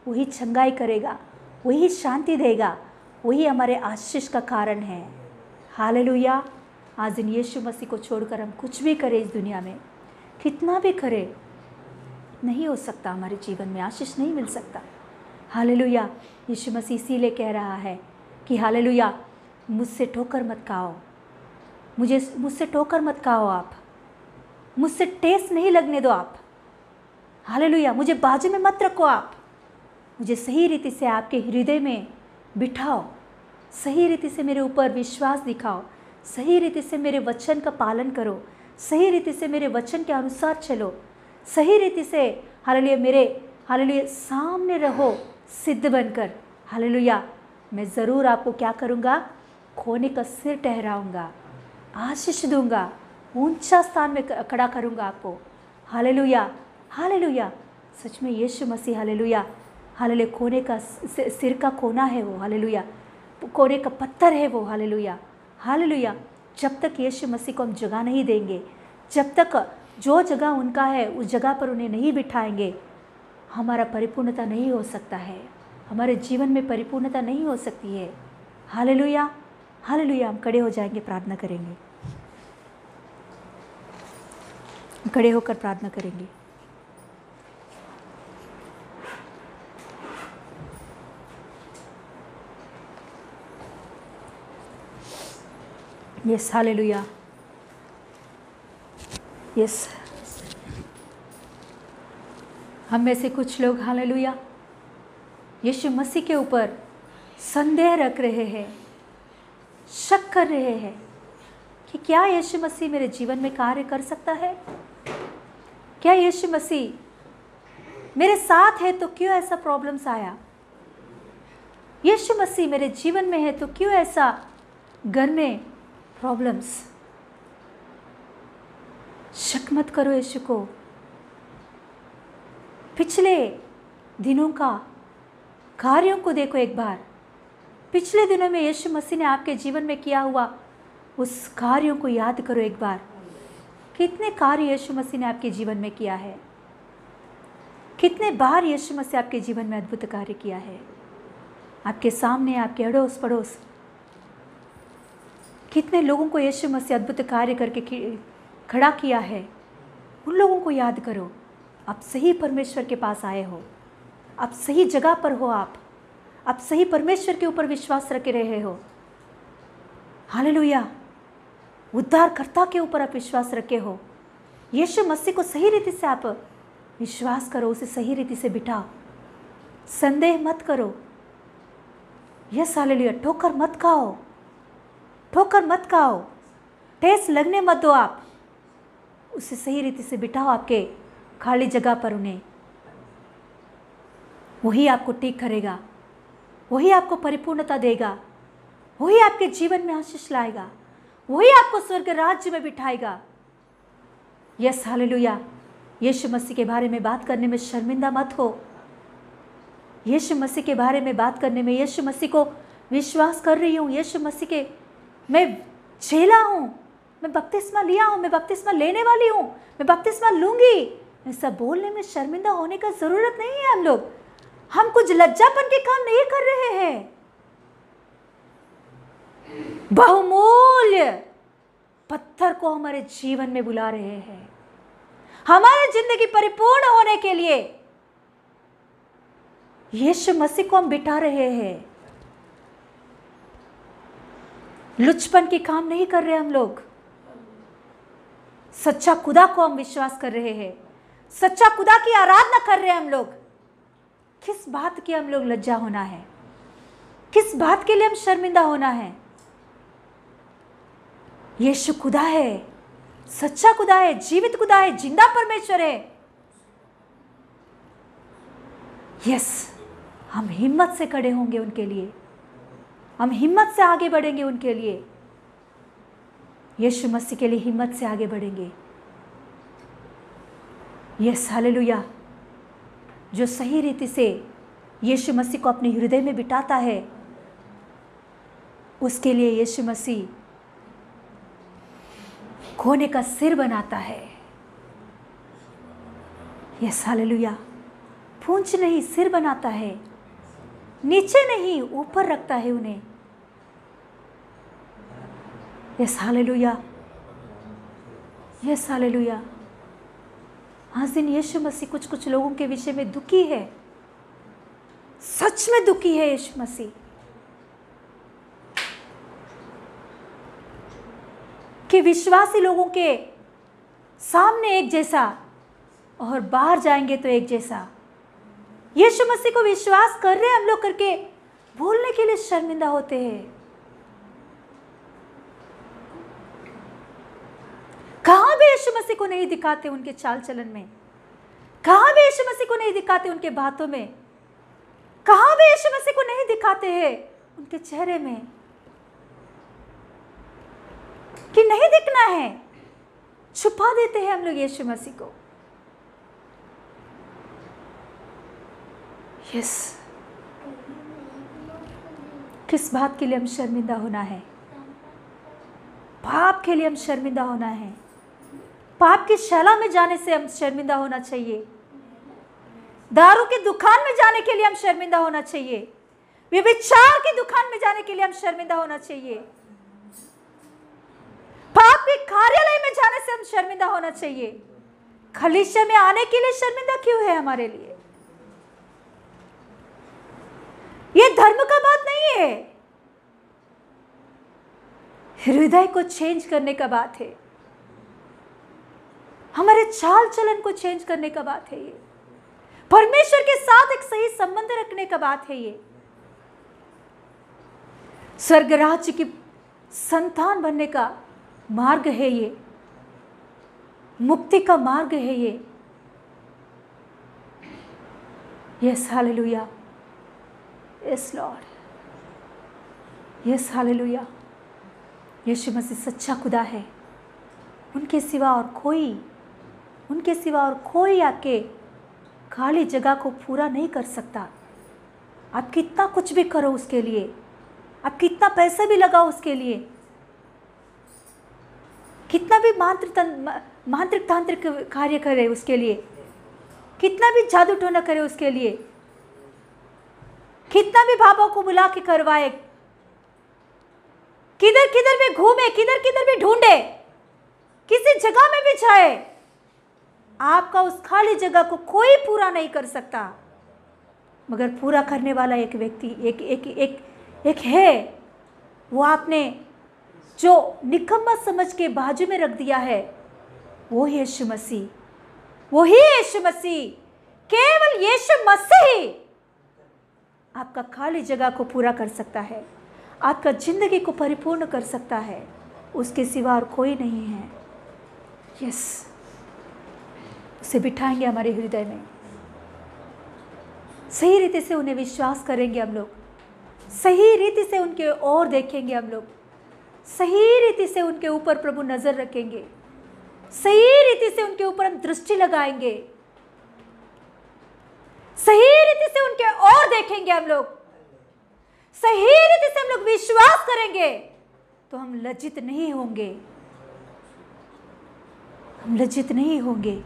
वही चंगाई करेगा, वही शांति देगा, वही हमारे आशीष का कारण है। हालेलुया। आज दिन यीशु मसीह को छोड़कर हम कुछ भी करें इस दुनिया में, कितना भी करें, नहीं हो सकता, हमारे जीवन में आशीष नहीं मिल सकता। हालेलुया। यीशु मसीह इसीलिए कह रहा है कि हालेलुया, मुझसे ठोकर मत खाओ, मुझसे ठोकर मत खाओ, आप मुझसे टेस्ट नहीं लगने दो आप। हालेलुया। मुझे बाजू में मत रखो आप, मुझे सही रीति से आपके हृदय में बिठाओ, सही रीति से मेरे ऊपर विश्वास दिखाओ, सही रीति से मेरे वचन का पालन करो, सही रीति से मेरे वचन के अनुसार चलो, सही रीति से हालेलुया मेरे हालेलुया सामने रहो सिद्ध बनकर। हालेलुया। मैं ज़रूर आपको क्या करूँगा, खोने का सिर ठहराऊँगा, आशीष दूँगा, ऊंचा स्थान में खड़ा करूँगा आपको। Hallelujah, hallelujah. सच में यीशु मसीह, हालेलुया, हालेलुया, कोने का सिर का कोना है वो, हालेलुया, कोने का पत्थर है वो, हालेलुया, हालेलुया। जब तक यीशु मसीह को हम जगह नहीं देंगे, जब तक जो जगह उनका है उस जगह पर उन्हें नहीं बिठाएंगे, हमारा परिपूर्णता नहीं हो सकता है, हमारे जीवन में परिपूर्णता नहीं हो सकती है। Hallelujah, hallelujah. हम खड़े हो जाएंगे, प्रार्थना करेंगे, खड़े होकर प्रार्थना करेंगे। Yes, hallelujah, yes. हम में से कुछ लोग, हालेलुया, यीशु मसीह के ऊपर संदेह रख रहे हैं, शक कर रहे हैं कि क्या यीशु मसीह मेरे जीवन में कार्य कर सकता है? क्या यीशु मसीह मेरे साथ है तो क्यों ऐसा प्रॉब्लम्स आया? यीशु मसीह मेरे जीवन में है तो क्यों ऐसा घर में प्रॉब्लम्स? शक मत करो यीशु को। पिछले दिनों का कार्यों को देखो एक बार। पिछले दिनों में यीशु मसीह ने आपके जीवन में किया हुआ उस कार्यों को याद करो एक बार। कितने कार्य यीशु मसीह ने आपके जीवन में किया है, कितने बार यीशु मसीह आपके जीवन में अद्भुत कार्य किया है। आपके सामने, आपके अड़ोस पड़ोस कितने लोगों को यीशु मसीह अद्भुत कार्य करके खड़ा किया है। उन लोगों को याद करो। आप सही परमेश्वर के पास आए हो, आप सही जगह पर हो, आप सही परमेश्वर के ऊपर विश्वास रखे रहे हो। हालेलुया, उद्धारकर्ता के ऊपर आप विश्वास रखे हो। यीशु मसीह को सही रीति से आप विश्वास करो, उसे सही रीति से बिठाओ, संदेह मत करो। Yes, hallelujah. ठोकर मत खाओ, ठोकर मत खाओ, ठेस लगने मत दो। आप उसे सही रीति से बिठाओ आपके खाली जगह पर उन्हें। वही आपको ठीक करेगा, वही आपको परिपूर्णता देगा, वही आपके जीवन में आशीष लाएगा, वही आपको स्वर्ग राज्य में बिठाएगा। Yes, hallelujah. यीशु मसीह के बारे में बात करने में शर्मिंदा मत हो। यीशु मसीह के बारे में बात करने में, यीशु मसीह को विश्वास कर रही हूँ, यीशु मसीह के मैं झेला हूँ, मैं बपतिस्मा लिया हूँ, मैं बपतिस्मा लेने वाली हूँ, मैं बपतिस्मा लूंगी, ऐसा बोलने में शर्मिंदा होने का ज़रूरत नहीं है। हम कुछ लज्जापन के काम नहीं कर रहे हैं। बहुमूल्य पत्थर को हमारे जीवन में बुला रहे हैं, हमारी जिंदगी परिपूर्ण होने के लिए यीशु मसीह को हम बिठा रहे हैं। लुचपन के काम नहीं कर रहे हम लोग। सच्चा खुदा को हम विश्वास कर रहे हैं, सच्चा खुदा की आराधना कर रहे हैं हम लोग। किस बात की हम लोग लज्जा होना है? किस बात के लिए हम शर्मिंदा होना है? यीशु खुदा है, सच्चा खुदा है, जीवित खुदा है, जिंदा परमेश्वर है। यस, हम हिम्मत से खड़े होंगे उनके लिए, हम हिम्मत से आगे बढ़ेंगे उनके लिए। यीशु मसीह के लिए हिम्मत से आगे बढ़ेंगे। Yes, hallelujah. जो सही रीति से यीशु मसीह को अपने हृदय में बिठाता है, उसके लिए यीशु मसीह कोने का सिर बनाता है। Yes, hallelujah. पूंछ नहीं, सिर बनाता है, नीचे नहीं ऊपर रखता है उन्हें। Yes, hallelujah, yes, hallelujah. आज दिन यीशु मसीह कुछ लोगों के विषय में दुखी है, सच में दुखी है यीशु मसीह कि विश्वासी लोगों के सामने एक जैसा और बाहर जाएंगे तो एक जैसा। यीशु मसीह को विश्वास कर रहे हैं हम लोग करके बोलने के लिए शर्मिंदा होते हैं। कहां भी यीशु मसीह को नहीं दिखाते उनके चाल चलन में, कहां भी यीशु मसीह को नहीं दिखाते उनके बातों में, कहां भी यीशु मसीह को नहीं दिखाते हैं उनके चेहरे में कि नहीं दिखना है। छुपा देते हैं हम लोग यीशु मसीह को। यस, किस बात के लिए हम शर्मिंदा होना है? पाप के लिए हम शर्मिंदा होना है। पाप की शैला में जाने से हम शर्मिंदा होना चाहिए। दारू की दुकान में जाने के लिए हम शर्मिंदा होना चाहिए। व्यभिचार की दुकान में जाने के लिए हम शर्मिंदा होना चाहिए। पाप के कार्यालय में जाने से हम शर्मिंदा होना चाहिए। कलीसिया में आने के लिए शर्मिंदा क्यों है हमारे लिए? ये धर्म का बात नहीं है, हृदय को चेंज करने का बात है। हमारे चाल चलन को चेंज करने का बात है। ये परमेश्वर के साथ एक सही संबंध रखने का बात है। ये स्वर्ग राज्य की संतान बनने का मार्ग है। ये मुक्ति का मार्ग है। ये yes hallelujah, yes Lord, yes hallelujah. यीशु मसीह सच्चा खुदा है। उनके सिवा और कोई आपके खाली जगह को पूरा नहीं कर सकता। आप कितना कुछ भी करो उसके लिए, आप कितना पैसा भी लगाओ उसके लिए, कितना भी मांत्रिक तांत्रिक कार्य करे उसके लिए, कितना भी जादू टोना करे उसके लिए, कितना भी बाबा को बुला के करवाए, किधर किधर भी घूमे, किधर किधर भी ढूंढे, किसी जगह में भी जाए, आपका उस खाली जगह को कोई पूरा नहीं कर सकता। मगर पूरा करने वाला एक व्यक्ति एक एक एक एक है। वो आपने जो निकम्मा समझ के बाजू में रख दिया है, वो यीशु मसीह, वही यीशु मसीह, केवल यीशु मसीह आपका खाली जगह को पूरा कर सकता है, आपका जिंदगी को परिपूर्ण कर सकता है। उसके सिवा और कोई नहीं है। यस, उसे बिठाएंगे हमारे हृदय में, सही रीति से उन्हें विश्वास करेंगे हम लोग, सही रीति से उनके ओर देखेंगे हम लोग, सही रीति से उनके ऊपर प्रभु नजर रखेंगे, सही रीति से उनके ऊपर हम दृष्टि लगाएंगे, सही रीति से उनके ओर देखेंगे हम लोग, सही रीति से हम लोग विश्वास करेंगे, तो हम लज्जित नहीं होंगे, हम लज्जित नहीं होंगे।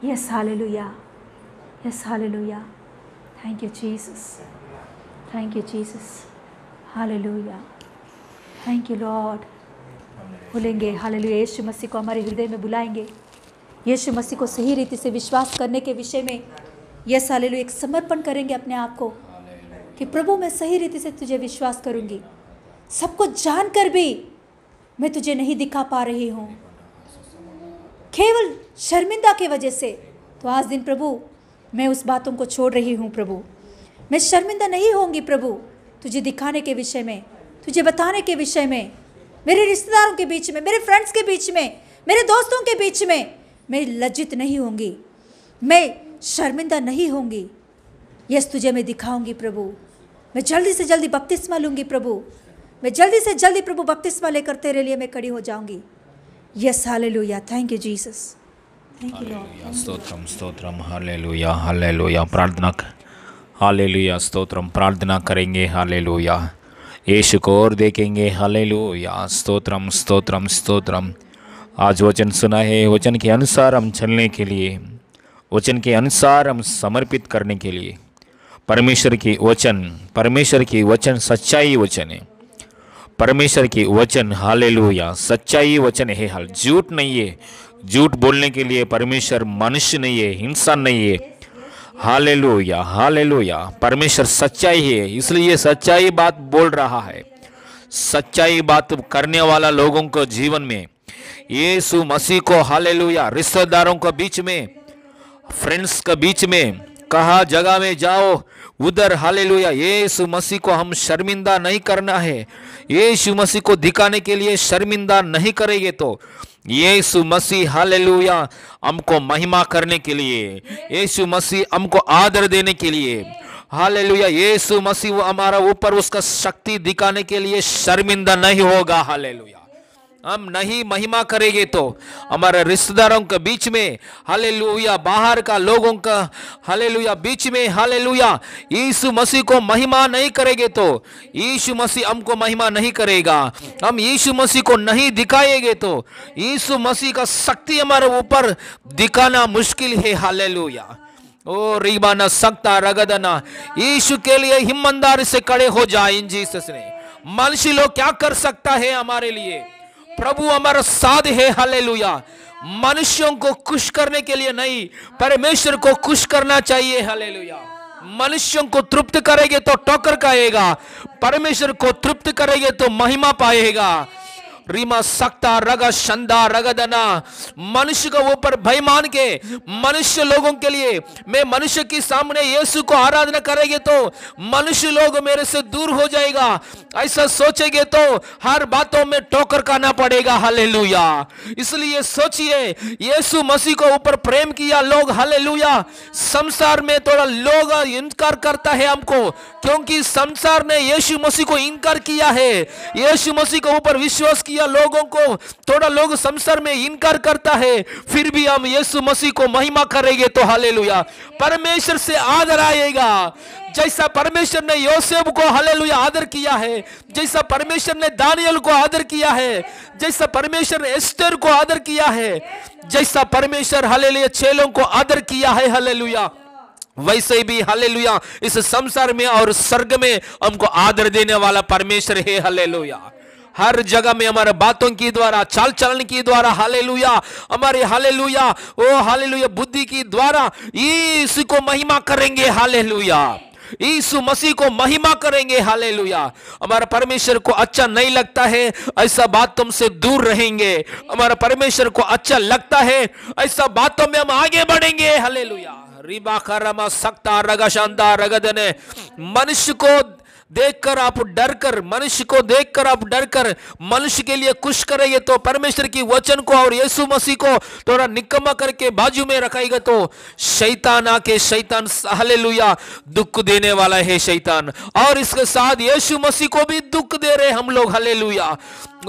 Yes hallelujah, yes hallelujah. Thank you Jesus, thank you Jesus, hallelujah, thank you Lord. बोलेंगे हालेलुया, यीशु मसीह को हमारे हृदय में बुलाएंगे, यीशु मसीह को सही रीति से विश्वास करने के विषय में यस हालेलुया एक समर्पण करेंगे अपने आप को कि प्रभु मैं सही रीति से तुझे विश्वास करूंगी, सब कुछ जानकर भी मैं तुझे नहीं दिखा पा रही हूँ, केवल शर्मिंदा की वजह से। तो आज दिन प्रभु मैं उस बातों को छोड़ रही हूँ प्रभु, मैं शर्मिंदा नहीं होंगी प्रभु तुझे दिखाने के विषय में, तुझे बताने के विषय में, मेरे रिश्तेदारों के बीच में, मेरे फ्रेंड्स के बीच में, मेरे दोस्तों के बीच में मैं लज्जित नहीं होंगी, मैं शर्मिंदा नहीं होंगी। यस, तुझे मैं दिखाऊंगी प्रभु, मैं जल्दी से जल्दी बपतिस्मा लूँगी प्रभु, मैं जल्दी से जल्दी प्रभु बपतिस्मा लेकर तेरे लिए मैं खड़ी हो जाऊंगी। Yes hallelujah, thank you Jesus, thank you Lord. Stotram stotram, hallelujah hallelujah. प्रार्थना, हालेलुया, स्तोत्रम, प्रार्थना करेंगे, हालेलुया, यीशु को और देखेंगे, हालेलुया, स्तोत्रम स्तोत्रम स्तोत्रम। आज वचन सुना है, वचन के अनुसार हम चलने के लिए, वचन के अनुसार हम समर्पित करने के लिए, परमेश्वर की वचन सच्चाई वचन है, परमेश्वर की वचन हालेलुया सच्चाई वचन है, हल झूठ नहीं है। झूठ बोलने के लिए परमेश्वर मनुष्य नहीं है, इंसान नहीं है। हालेलुया हालेलुया, परमेश्वर सच्चाई है, इसलिए सच्चाई बात बोल रहा है। सच्चाई बात करने वाला लोगों को जीवन में यीशु मसीह को हालेलुया, रिश्तेदारों के बीच में, फ्रेंड्स के बीच में, कहा जगह में जाओ उधर हालेलुया, यीशु मसीह को हम शर्मिंदा नहीं करना है। यीशु मसीह को दिखाने के लिए शर्मिंदा नहीं करेंगे तो यीशु मसीह हालेलुया हमको महिमा करने के लिए, यीशु मसीह हमको आदर देने के लिए, हालेलुया यीशु मसीह हमारा ऊपर उसका शक्ति दिखाने के लिए शर्मिंदा नहीं होगा। हालेलुया हम नहीं महिमा करेंगे तो हमारे रिश्तेदारों के बीच में, हालेलुया, बाहर का लोगों का हालेलुया बीच में, हालेलुया, यीशु मसीह को महिमा नहीं करेंगे तो यीशु मसीह हमको महिमा नहीं करेगा। हम यीशु मसीह को नहीं दिखाएंगे तो यीशु मसीह का शक्ति हमारे ऊपर दिखाना मुश्किल है। हालेलुया। ओ रीबाना सकता रगदना, यीशु के लिए ईमानदारी से खड़े हो जाए इन जीसस ने। मनुष्य लोग क्या कर सकता है हमारे लिए? प्रभु हमारा साथ है। हालेलुया। मनुष्यों को खुश करने के लिए नहीं, परमेश्वर को खुश करना चाहिए। हालेलुया। मनुष्यों को तृप्त करेंगे तो ठोकर खाएगा, परमेश्वर को तृप्त करेंगे तो महिमा पाएगा। रीमा सकता रगा शंदा रगदना, मनुष्य के ऊपर भय मान के मनुष्य लोगों के लिए, मैं मनुष्य के सामने यीशु को आराधना करेंगे तो मनुष्य लोग मेरे से दूर हो जाएगा, ऐसा सोचेंगे तो हर बातों में ठोकर खाना पड़ेगा। हालेलुया। इसलिए सोचिए, यीशु मसीह को ऊपर प्रेम किया लोग, हालेलुया। संसार में थोड़ा लोग इनकार करता है हमको, क्योंकि संसार ने यीशु मसीह को इनकार किया है। यीशु मसीह के ऊपर विश्वास किया लोगों को थोड़ा लोग संसार में इनकार करता है, फिर भी हम यीशु मसीह को महिमा करेंगे तो हालेलुया परमेश्वर से आदर आएगा। जैसा परमेश्वर ने योसेफ को हालेलुया आदर किया है, जैसा परमेश्वर ने दानियल को आदर किया है, जैसा परमेश्वर ने एस्तर को आदर किया है, जैसा परमेश्वर हालेलुया चेलों को आदर किया है, हालेलुया, वैसे भी हालेलुया इस संसार में और स्वर्ग में हमको आदर देने वाला परमेश्वर है। हालेलुया। हर जगह में हमारे बातों की द्वारा, चाल चलन की द्वारा, हालेलुया, हमारे हालेलुया ओ हालेलुया बुद्धि की द्वारा यीशु को महिमा करेंगे। हालेलुया। यीशु मसीह को महिमा करेंगे। हालेलुया। हमारा परमेश्वर को अच्छा नहीं लगता है ऐसा बात तुमसे दूर रहेंगे, हमारा परमेश्वर को अच्छा लगता है ऐसा बातों में हम आगे बढ़ेंगे। हालेलुया। रिबा खरमा सकता रगा शानदार रगदने, मनुष्य को देखकर आप डरकर, मनुष्य को देखकर आप डरकर मनुष्य के लिए खुश करेंगे तो परमेश्वर की वचन को और यीशु मसीह को थोड़ा निकम्मा करके बाजू में रखाएगा तो शैतान आके, शैतान हालेलुया दुख देने वाला है शैतान, और इसके साथ यीशु मसीह को भी दुख दे रहे हम लोग। हालेलुया।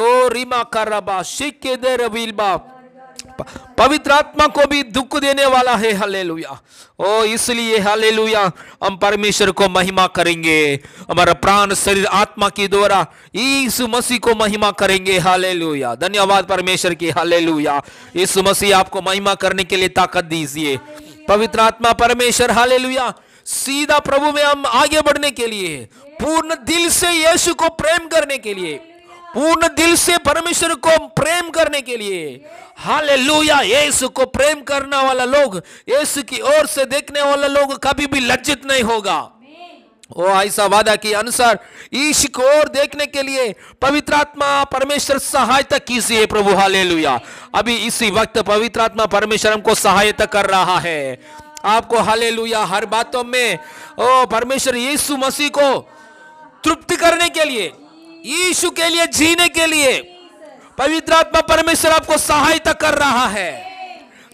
ओ रीमा करबा शिके दे रबिलबा, पवित्र आत्मा को भी दुख देने वाला है। हालेलुया। ओ इसलिए हालेलुया हम परमेश्वर को महिमा करेंगे, हमारा प्राण शरीर आत्मा की द्वारा यीशु मसीह को महिमा करेंगे। हालेलुया। धन्यवाद परमेश्वर की। हालेलुया। यीशु मसीह आपको महिमा करने के लिए ताकत दीजिए, पवित्र आत्मा परमेश्वर। हालेलुया। सीधा प्रभु में हम आगे बढ़ने के लिए, पूर्ण दिल से यीशु को प्रेम करने के लिए, पूर्ण दिल से परमेश्वर को प्रेम करने के लिए, हालेलुया, यीशु को प्रेम करने वाला लोग, यीशु की ओर से देखने वाला लोग कभी भी लज्जित नहीं होगा। वो ऐसा वादा के अनुसार यीशु को ओर देखने के लिए पवित्र आत्मा परमेश्वर सहायता कीजिए प्रभु। हालेलुया। अभी इसी वक्त पवित्र आत्मा परमेश्वर हमको सहायता कर रहा है आपको। हालेलुया। हर बातों में ओ परमेश्वर यीशु मसीह को तृप्त करने के लिए, यीशु के लिए जीने के लिए पवित्र आत्मा परमेश्वर आपको सहायता कर रहा है,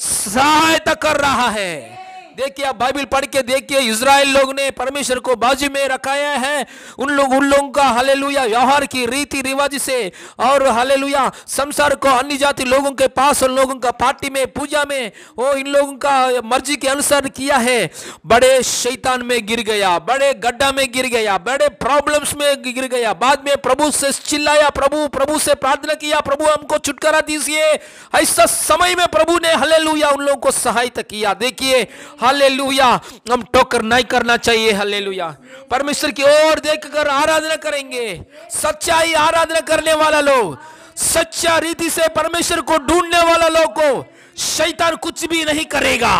सहायता कर रहा है। देखिए आप बाइबल पढ़ के देखिए, इजराइल लोग ने परमेश्वर को बाजू में रखाया है, उन लोगों का हालेलुया व्यवहार की रीति रिवाज से, और हालेलुया संसार को अन्य जाति लोगों के पास, उन लोगों का पार्टी में, पूजा में वो इन लोगों का मर्जी के अनुसार किया है। बड़े शैतान में गिर गया, बड़े गड्ढा में गिर गया, बड़े प्रॉब्लम्स में गिर गया। बाद में प्रभु से चिल्लाया, प्रभु से प्रार्थना किया, प्रभु हमको छुटकारा दीजिए। ऐसा समय में प्रभु ने हालेलुया उन लोगों को सहायता किया। देखिए हालेलुया, हम टोकर नहीं करना चाहिए। हालेलुया। परमेश्वर की ओर देखकर आराधना करेंगे। सच्चाई आराधना करने वाला लोग, सच्चा रीति से परमेश्वर को ढूंढने वाला लोग को शैतान कुछ भी नहीं करेगा,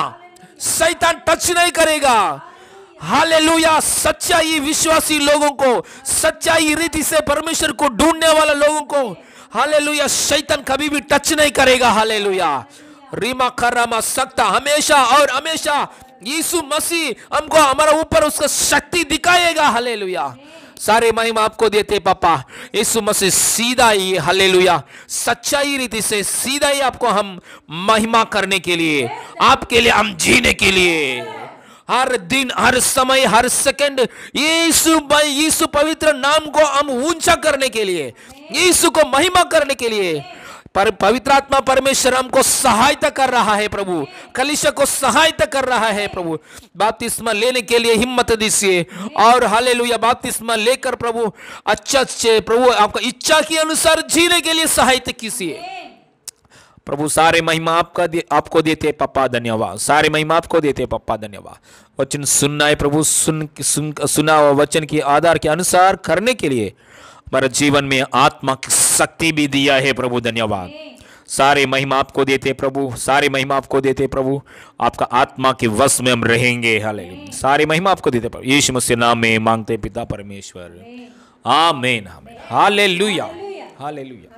शैतान टच नहीं करेगा। हालेलुया। सच्चाई विश्वासी लोगों को, सच्चाई रीति से परमेश्वर को ढूंढने वाला लोगों को हालेलुया शैतान कभी भी टच नहीं करेगा। हालेलुया। रीमा खरामा सकता हमेशा और हमेशा यीशु मसीह हमको हमारा ऊपर उसका शक्ति दिखाएगा। हालेलुया। सारे महिमा आपको देते पापा। यीशु मसीह सीधा ही हालेलुया सच्चाई रीति से सीधा ही आपको हम महिमा करने के लिए, आपके लिए हम जीने के लिए, हर दिन हर समय हर सेकंड यीशु पवित्र नाम को हम ऊंचा करने के लिए, यीशु को महिमा करने के लिए, पर पवित्र आत्मा परमेश्वर हमको सहायता कर रहा है प्रभु, कलीसिया को सहायता कर रहा है प्रभु। बपतिस्मा लेने के लिए हिम्मत दीजिए और हालेलुया बपतिस्मा लेकर प्रभु अच्छे प्रभु आपका इच्छा के अनुसार जीने के लिए सहायता कीजिए प्रभु। सारे महिमा आपको देते पापा, धन्यवाद। सारे महिमा आपको देते पापा, धन्यवाद। वचन सुनना है प्रभु, सुना हुआ वचन के आधार के अनुसार करने के लिए हमारे जीवन में आत्मा की शक्ति भी दिया है प्रभु, धन्यवाद। सारे महिमा आपको देते प्रभु, सारे महिमा आपको देते प्रभु। आपका आत्मा के वश में हम रहेंगे, हालेलुया। सारे महिमा आपको देते प्रभु, यीशु मसीह नाम में मांगते पिता परमेश्वर, आमीन आमीन, हालेलुया हालेलुया।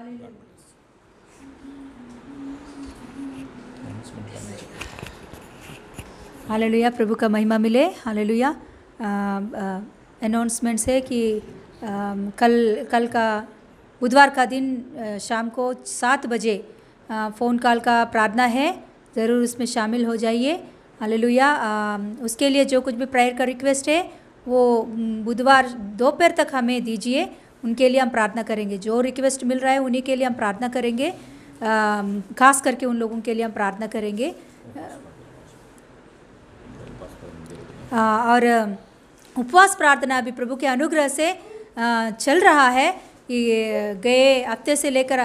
हालेलुया, प्रभु का महिमा मिले, हालेलुया। अनाउंसमेंट्स है कि कल का बुधवार का दिन शाम को 7 बजे फ़ोन कॉल का प्रार्थना है, ज़रूर उसमें शामिल हो जाइए, हालेलुया। उसके लिए जो कुछ भी प्रेयर का रिक्वेस्ट है वो बुधवार दोपहर तक हमें दीजिए, उनके लिए हम प्रार्थना करेंगे। जो रिक्वेस्ट मिल रहा है उन्हीं के लिए हम प्रार्थना करेंगे, खास करके उन लोगों के लिए हम प्रार्थना करेंगे। और उपवास प्रार्थना भी प्रभु के अनुग्रह से चल रहा है कि गए हफ्ते से लेकर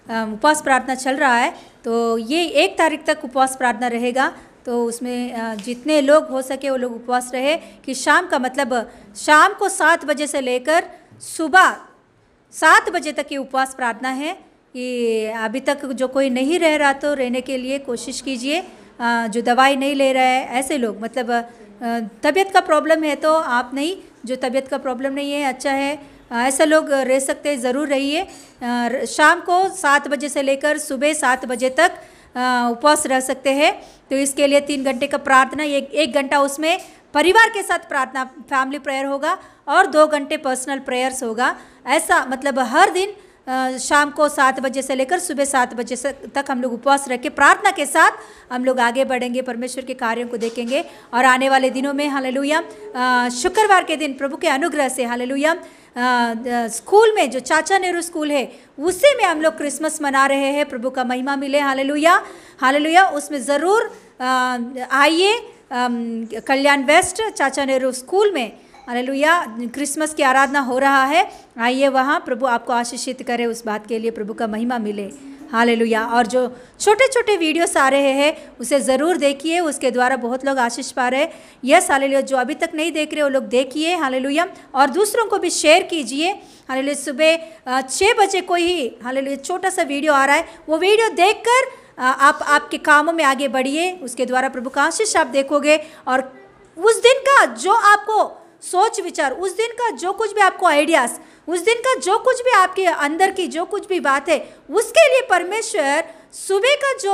उपवास प्रार्थना चल रहा है। तो ये 1 तारीख तक उपवास प्रार्थना रहेगा, तो उसमें जितने लोग हो सके वो लोग उपवास रहे। कि शाम का मतलब शाम को 7 बजे से लेकर सुबह 7 बजे तक ये उपवास प्रार्थना है। कि अभी तक जो कोई नहीं रह रहा तो रहने के लिए कोशिश कीजिए, जो दवाई नहीं ले रहा है ऐसे लोग, मतलब तबीयत का प्रॉब्लम है तो आप नहीं, जो तबीयत का प्रॉब्लम नहीं है, अच्छा है, ऐसा लोग रह सकते हैं, ज़रूर रहिए। शाम को 7 बजे से लेकर सुबह 7 बजे तक उपवास रह सकते हैं। तो इसके लिए 3 घंटे का प्रार्थना, 1 घंटा उसमें परिवार के साथ प्रार्थना फैमिली प्रेयर होगा और 2 घंटे पर्सनल प्रेयर्स होगा। ऐसा मतलब हर दिन शाम को 7 बजे से लेकर सुबह 7 बजे तक हम लोग उपवास रख के प्रार्थना के साथ हम लोग आगे बढ़ेंगे, परमेश्वर के कार्यों को देखेंगे। और आने वाले दिनों में हालेलुया शुक्रवार के दिन प्रभु के अनुग्रह से हालेलुया स्कूल में जो चाचा नेहरू स्कूल है उसी में हम लोग क्रिसमस मना रहे हैं। प्रभु का महिमा मिले, हालेलुया हालेलुया। उसमें ज़रूर आइए, कल्याण वेस्ट चाचा नेहरू स्कूल में हालेलुया क्रिसमस की आराधना हो रहा है। आइए वहाँ, प्रभु आपको आशीषित करे, उस बात के लिए प्रभु का महिमा मिले, हालेलुया। और जो छोटे छोटे वीडियोस आ रहे हैं उसे ज़रूर देखिए, उसके द्वारा बहुत लोग आशीष पा रहे हैं। यस हालेलुया, जो अभी तक नहीं देख रहे वो लोग देखिए, हालेलुया। और दूसरों को भी शेयर कीजिए, हालेलुया। सुबह 6 बजे को ही हालेलुया छोटा सा वीडियो आ रहा है, वो वीडियो देखकर आप आपके कामों में आगे बढ़िए, उसके द्वारा प्रभु का आशीष आप देखोगे। और उस दिन का जो आपको सोच विचार, उस दिन का जो कुछ भी आपको आइडियाज़, उस दिन का जो कुछ भी आपके अंदर की जो कुछ भी बात है, उसके लिए परमेश्वर सुबह का जो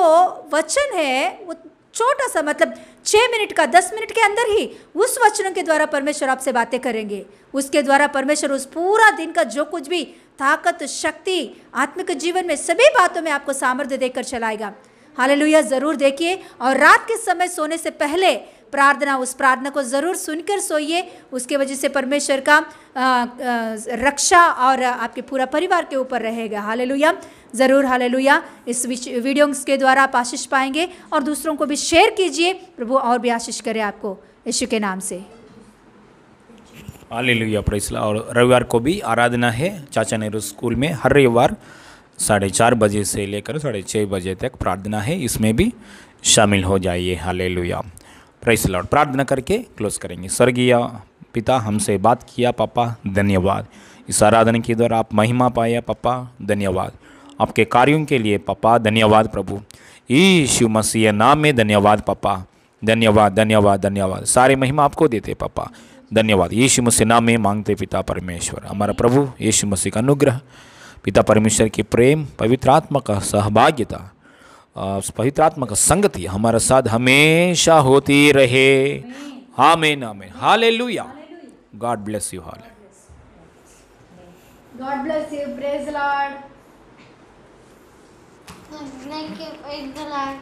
वचन है वो छोटा सा मतलब 6 मिनट का 10 मिनट के अंदर ही उस वचनों के द्वारा परमेश्वर आपसे बातें करेंगे। उसके द्वारा परमेश्वर उस पूरा दिन का जो कुछ भी ताकत, शक्ति, आत्मिक जीवन में सभी बातों में आपको सामर्थ्य देकर चलाएगा, हालेलुया। ज़रूर देखिए। और रात के समय सोने से पहले प्रार्थना, उस प्रार्थना को ज़रूर सुनकर सोइए, उसके वजह से परमेश्वर का रक्षा और आपके पूरा परिवार के ऊपर रहेगा, हालेलुया। ज़रूर हालेलुया। इस वीडियोस के द्वारा आप आशीष पाएंगे और दूसरों को भी शेयर कीजिए, प्रभु और भी आशीष करे आपको यीशु के नाम से, हालेलुया, प्रेज़ द लॉर्ड। और रविवार को भी आराधना है चाचा नेहरू स्कूल में, हर रविवार 4:30 बजे से लेकर 6:30 बजे तक प्रार्थना है, इसमें भी शामिल हो जाइए, हालेलुया, प्रेज़ द लॉर्ड। प्रार्थना करके क्लोज करेंगे। स्वर्गीय पिता, हमसे बात किया पापा, धन्यवाद। इस आराधना के द्वारा आप महिमा पाया पापा, धन्यवाद। आपके कार्यों के लिए पापा धन्यवाद प्रभु, यीशु मसीह नाम में धन्यवाद पापा, धन्यवाद धन्यवाद धन्यवाद। सारे महिमा आपको देते पापा, धन्यवाद। यीशु मसीह नाम में मांगते पिता परमेश्वर। हमारा प्रभु यीशु मसीह का अनुग्रह, पिता परमेश्वर की प्रेम, पवित्र आत्मा का सहभागिता, पवित्र आत्मा का संगति हमारे साथ हमेशा होती रहे, आमीन आमीन, hallelujah. God bless you, hallelujah. God bless you. Praise the Lord. Thank you. Praise the Lord.